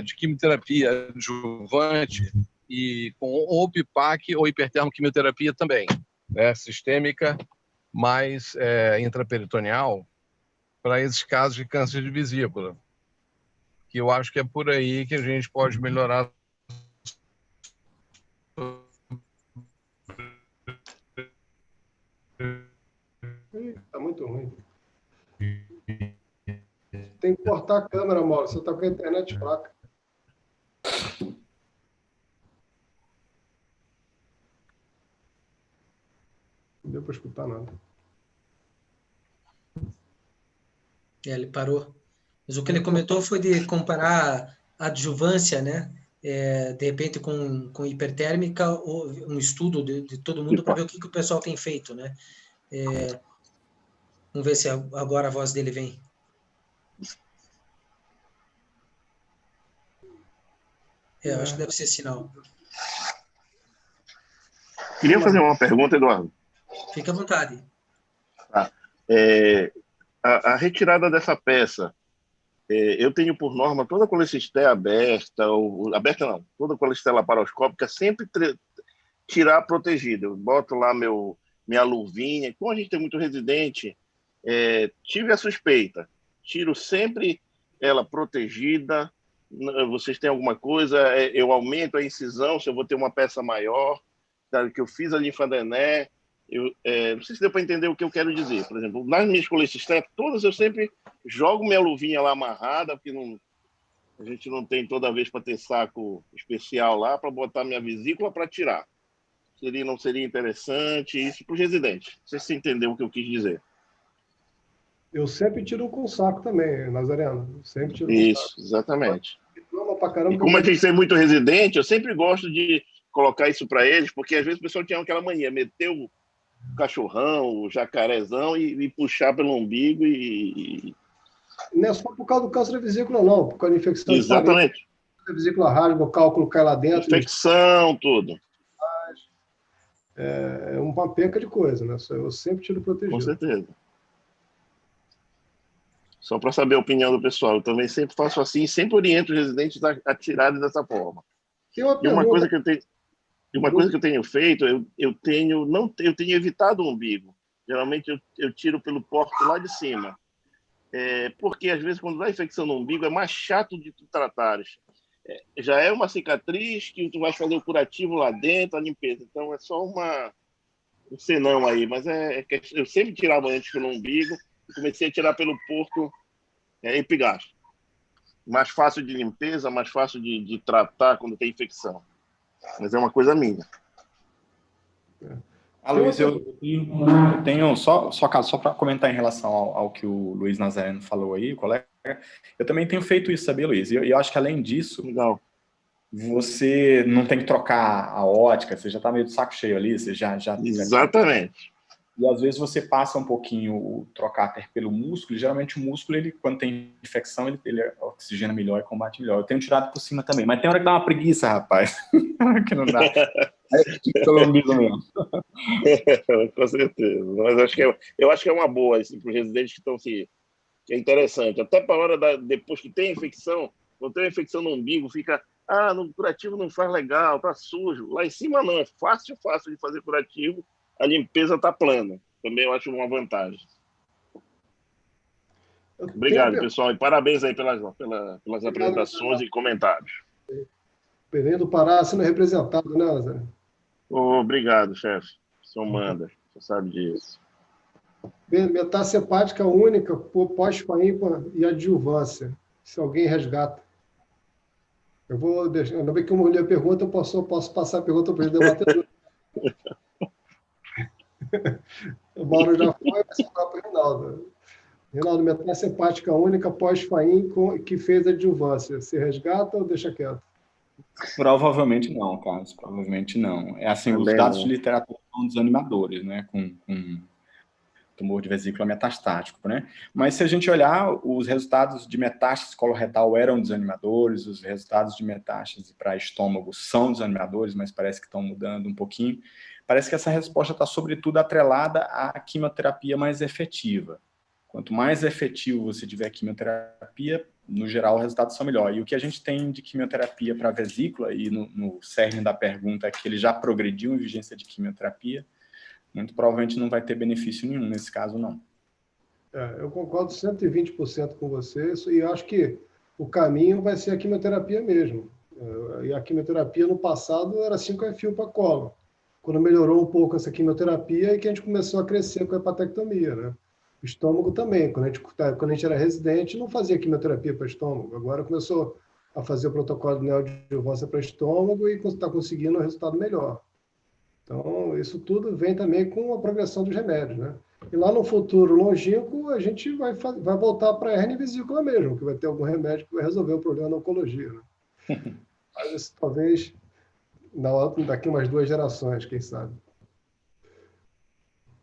de quimioterapia adjuvante e com ou PIPAC ou hipertermoquimioterapia também, né, sistêmica mais intraperitoneal para esses casos de câncer de vesícula, que eu acho que é por aí que a gente pode melhorar. Está muito ruim. Tem que cortar a câmera, Mauro. Você está com a internet fraca. Não deu para escutar nada. Ele parou. Mas o que ele comentou foi de comparar a adjuvância, né? De repente com hipertérmica, ou um estudo de todo mundo para ver o que o pessoal tem feito, né? Vamos ver se agora a voz dele vem. Acho que deve ser sinal. Queria fazer uma pergunta, Eduardo. Fique à vontade. Tá. A retirada dessa peça, eu tenho por norma toda a colecistela aberta, aberta não, toda a colecistela laparoscópica sempre tirar protegida. Eu boto lá minha luvinha. Como a gente tem muito residente, tive a suspeita. Tiro sempre ela protegida. Vocês têm alguma coisa? Eu aumento a incisão se eu vou ter uma peça maior. Que eu fiz a linfadené. Não sei se deu para entender o que eu quero dizer. Por exemplo, nas minhas colecistelas, todas eu sempre jogo minha luvinha lá amarrada, porque a gente não tem toda vez para ter saco especial lá para botar minha vesícula para tirar. Não seria interessante isso para os residentes? Não sei se você entendeu o que eu quis dizer. Eu sempre tiro com saco também, Nazareno. Sempre tiro isso, com saco. Exatamente. Caramba, e como a gente tem muito residente, eu sempre gosto de colocar isso para eles, porque às vezes o pessoal tinha aquela mania, meter o cachorrão, o jacarezão e puxar pelo umbigo Não é só por causa do câncer da vesícula, não. Por causa da infecção. Exatamente. A vesícula rasga, o cálculo cai lá dentro. Infecção, tudo. É uma penca de coisa, né? Eu sempre tiro protegido. Com certeza. Só para saber a opinião do pessoal. Eu também sempre faço assim, sempre oriento os residentes a tirarem dessa forma. E uma coisa que eu tenho feito, eu tenho evitado o umbigo. Geralmente eu tiro pelo porte lá de cima. Porque às vezes quando dá infecção no umbigo é mais chato de tu tratares. Já é uma cicatriz que tu vai fazer o curativo lá dentro, a limpeza. Então é só um senão aí. Mas eu sempre tirava antes pelo umbigo e comecei a tirar pelo porto epigástrico. Mais fácil de limpeza, mais fácil de tratar quando tem infecção. Mas é uma coisa minha. Luiz, eu tenho só para comentar em relação ao que o Luiz Nazareno falou aí, colega, eu também tenho feito isso, sabia, Luiz? E eu acho que além disso, legal, você não tem que trocar a ótica, você já está meio de saco cheio ali, você já... Exatamente. E às vezes você passa um pouquinho o trocater pelo músculo, e geralmente o músculo, quando tem infecção, ele oxigena melhor e combate melhor. Eu tenho tirado por cima também, mas tem hora que dá uma preguiça, rapaz. Que não dá. Mesmo. Com certeza. Mas eu acho que é uma boa assim, para os residentes que estão que é interessante. Até para a hora depois que tem infecção, quando tem uma infecção no umbigo, fica no curativo não faz legal, tá sujo. Lá em cima não, é fácil de fazer curativo. A limpeza está plana. Também eu acho uma vantagem. Obrigado, pessoal. E parabéns aí pelas apresentações e comentários. Belém do Pará sendo representado, né, Lázaro? Obrigado, chefe. O senhor manda. Você sabe disso. Metástase hepática única, pós-FAIMPA e adjuvância. Se alguém resgata. Eu vou deixar. Ainda bem que eu não li a pergunta, eu posso passar a pergunta para os debatedores. O Mauro já foi, vai ficar para o Reinaldo. Reinaldo, metástase hepática única pós-FAIM que fez adjuvância. Se resgata ou deixa quieto? Provavelmente não, Carlos. Provavelmente não. Assim, os dados de literatura são desanimadores, né? Com tumor de vesícula metastático, né? Mas se a gente olhar, os resultados de metástase coloretal eram desanimadores, os resultados de metástase para estômago são desanimadores, mas parece que estão mudando um pouquinho. Parece que essa resposta está, sobretudo, atrelada à quimioterapia mais efetiva. Quanto mais efetivo você tiver a quimioterapia, no geral, os resultados são melhores. E o que a gente tem de quimioterapia para a vesícula, e no cerne da pergunta é que ele já progrediu em vigência de quimioterapia, muito provavelmente não vai ter benefício nenhum nesse caso, não. Eu concordo 120% com você, e acho que o caminho vai ser a quimioterapia mesmo. E a quimioterapia no passado era 5-FU para colo. Quando melhorou um pouco essa quimioterapia, é que a gente começou a crescer com a hepatectomia, né? O estômago também. Quando a gente era residente, não fazia quimioterapia para estômago. Agora começou a fazer o protocolo de neoadjuvância para estômago e está conseguindo um resultado melhor. Então, isso tudo vem também com a progressão dos remédios, né? E lá no futuro longínquo, a gente vai voltar para a hernia vesícula mesmo, que vai ter algum remédio que vai resolver o problema da oncologia, né? Mas isso talvez daqui umas 2 gerações, quem sabe.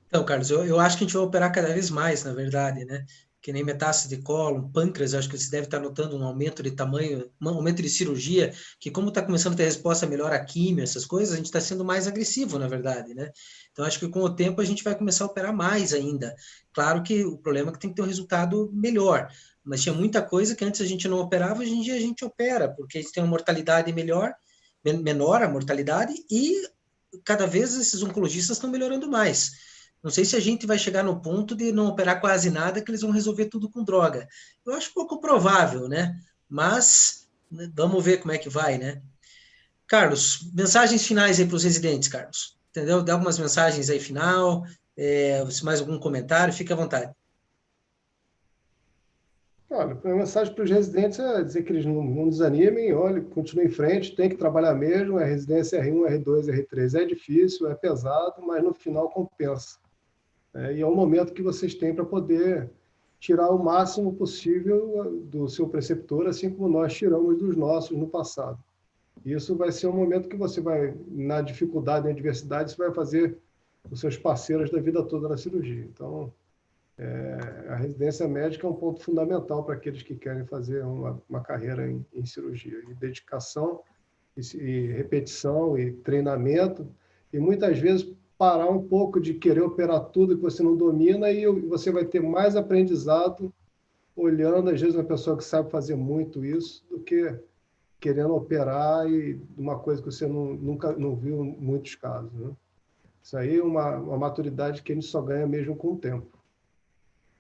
Então, Carlos, eu acho que a gente vai operar cada vez mais, na verdade, né? que nem metástase de cólon, pâncreas, acho que você deve estar notando um aumento de tamanho, um aumento de cirurgia, que como está começando a ter resposta melhor à químio, essas coisas, a gente está sendo mais agressivo, na verdade, né? Então, acho que com o tempo a gente vai começar a operar mais ainda. Claro que o problema é que tem que ter um resultado melhor, mas tinha muita coisa que antes a gente não operava, hoje em dia a gente opera, porque a gente tem uma mortalidade menor a mortalidade, e cada vez esses oncologistas estão melhorando mais. Não sei se a gente vai chegar no ponto de não operar quase nada, que eles vão resolver tudo com droga. Eu acho pouco provável, né? Mas vamos ver como é que vai, né? Carlos, mensagens finais aí para os residentes, Carlos. Entendeu? Dá algumas mensagens aí final, se mais algum comentário, fique à vontade. Olha, a mensagem para os residentes é dizer que eles não desanimem, olha, continuem em frente, tem que trabalhar mesmo, a residência R1, R2, R3 é difícil, é pesado, mas no final compensa. E é um momento que vocês têm para poder tirar o máximo possível do seu preceptor, assim como nós tiramos dos nossos no passado. Isso vai ser um momento que você vai, na dificuldade, na adversidade, você vai fazer os seus parceiros da vida toda na cirurgia. Então, a residência médica é um ponto fundamental para aqueles que querem fazer uma carreira em cirurgia. E dedicação, e repetição, e treinamento, e muitas vezes parar um pouco de querer operar tudo que você não domina, e você vai ter mais aprendizado olhando, às vezes, uma pessoa que sabe fazer muito isso, do que querendo operar e uma coisa que você nunca viu em muitos casos, né? Isso aí é uma maturidade que a gente só ganha mesmo com o tempo.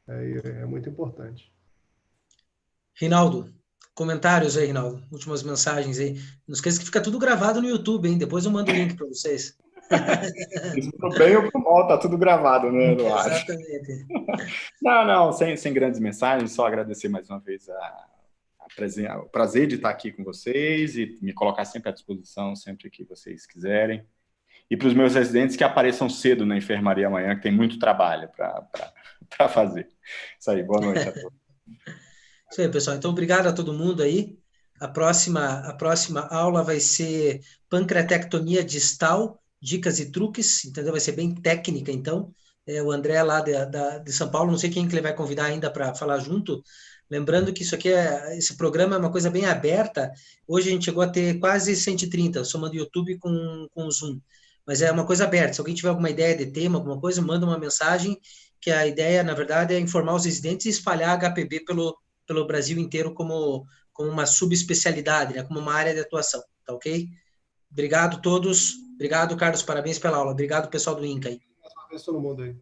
É muito importante. Reinaldo, comentários aí, Reinaldo. Últimas mensagens aí. Não esqueça que fica tudo gravado no YouTube, hein? Depois eu mando o link para vocês. Isso pro bem ou pro mal, tá tudo gravado, né, Eduardo? Exatamente. Não, sem grandes mensagens, só agradecer mais uma vez o prazer de estar aqui com vocês e me colocar sempre à disposição, sempre que vocês quiserem. E para os meus residentes, que apareçam cedo na enfermaria amanhã, que tem muito trabalho para fazer. Isso aí, boa noite a todos. Isso aí, pessoal. Então, obrigado a todo mundo aí. A próxima aula vai ser pancreatectomia distal, dicas e truques, entendeu? Vai ser bem técnica, então. O André lá de São Paulo, não sei quem que ele vai convidar ainda para falar junto. Lembrando que esse programa é uma coisa bem aberta. Hoje a gente chegou a ter quase 130, somando YouTube com o Zoom. Mas é uma coisa aberta. Se alguém tiver alguma ideia de tema, alguma coisa, manda uma mensagem, que a ideia, na verdade, é informar os residentes e espalhar HPB pelo Brasil inteiro como uma subespecialidade, né? Como uma área de atuação, tá ok? Obrigado a todos. Obrigado, Carlos. Parabéns pela aula. Obrigado, pessoal do INCA aí. Mais uma vez todo mundo aí.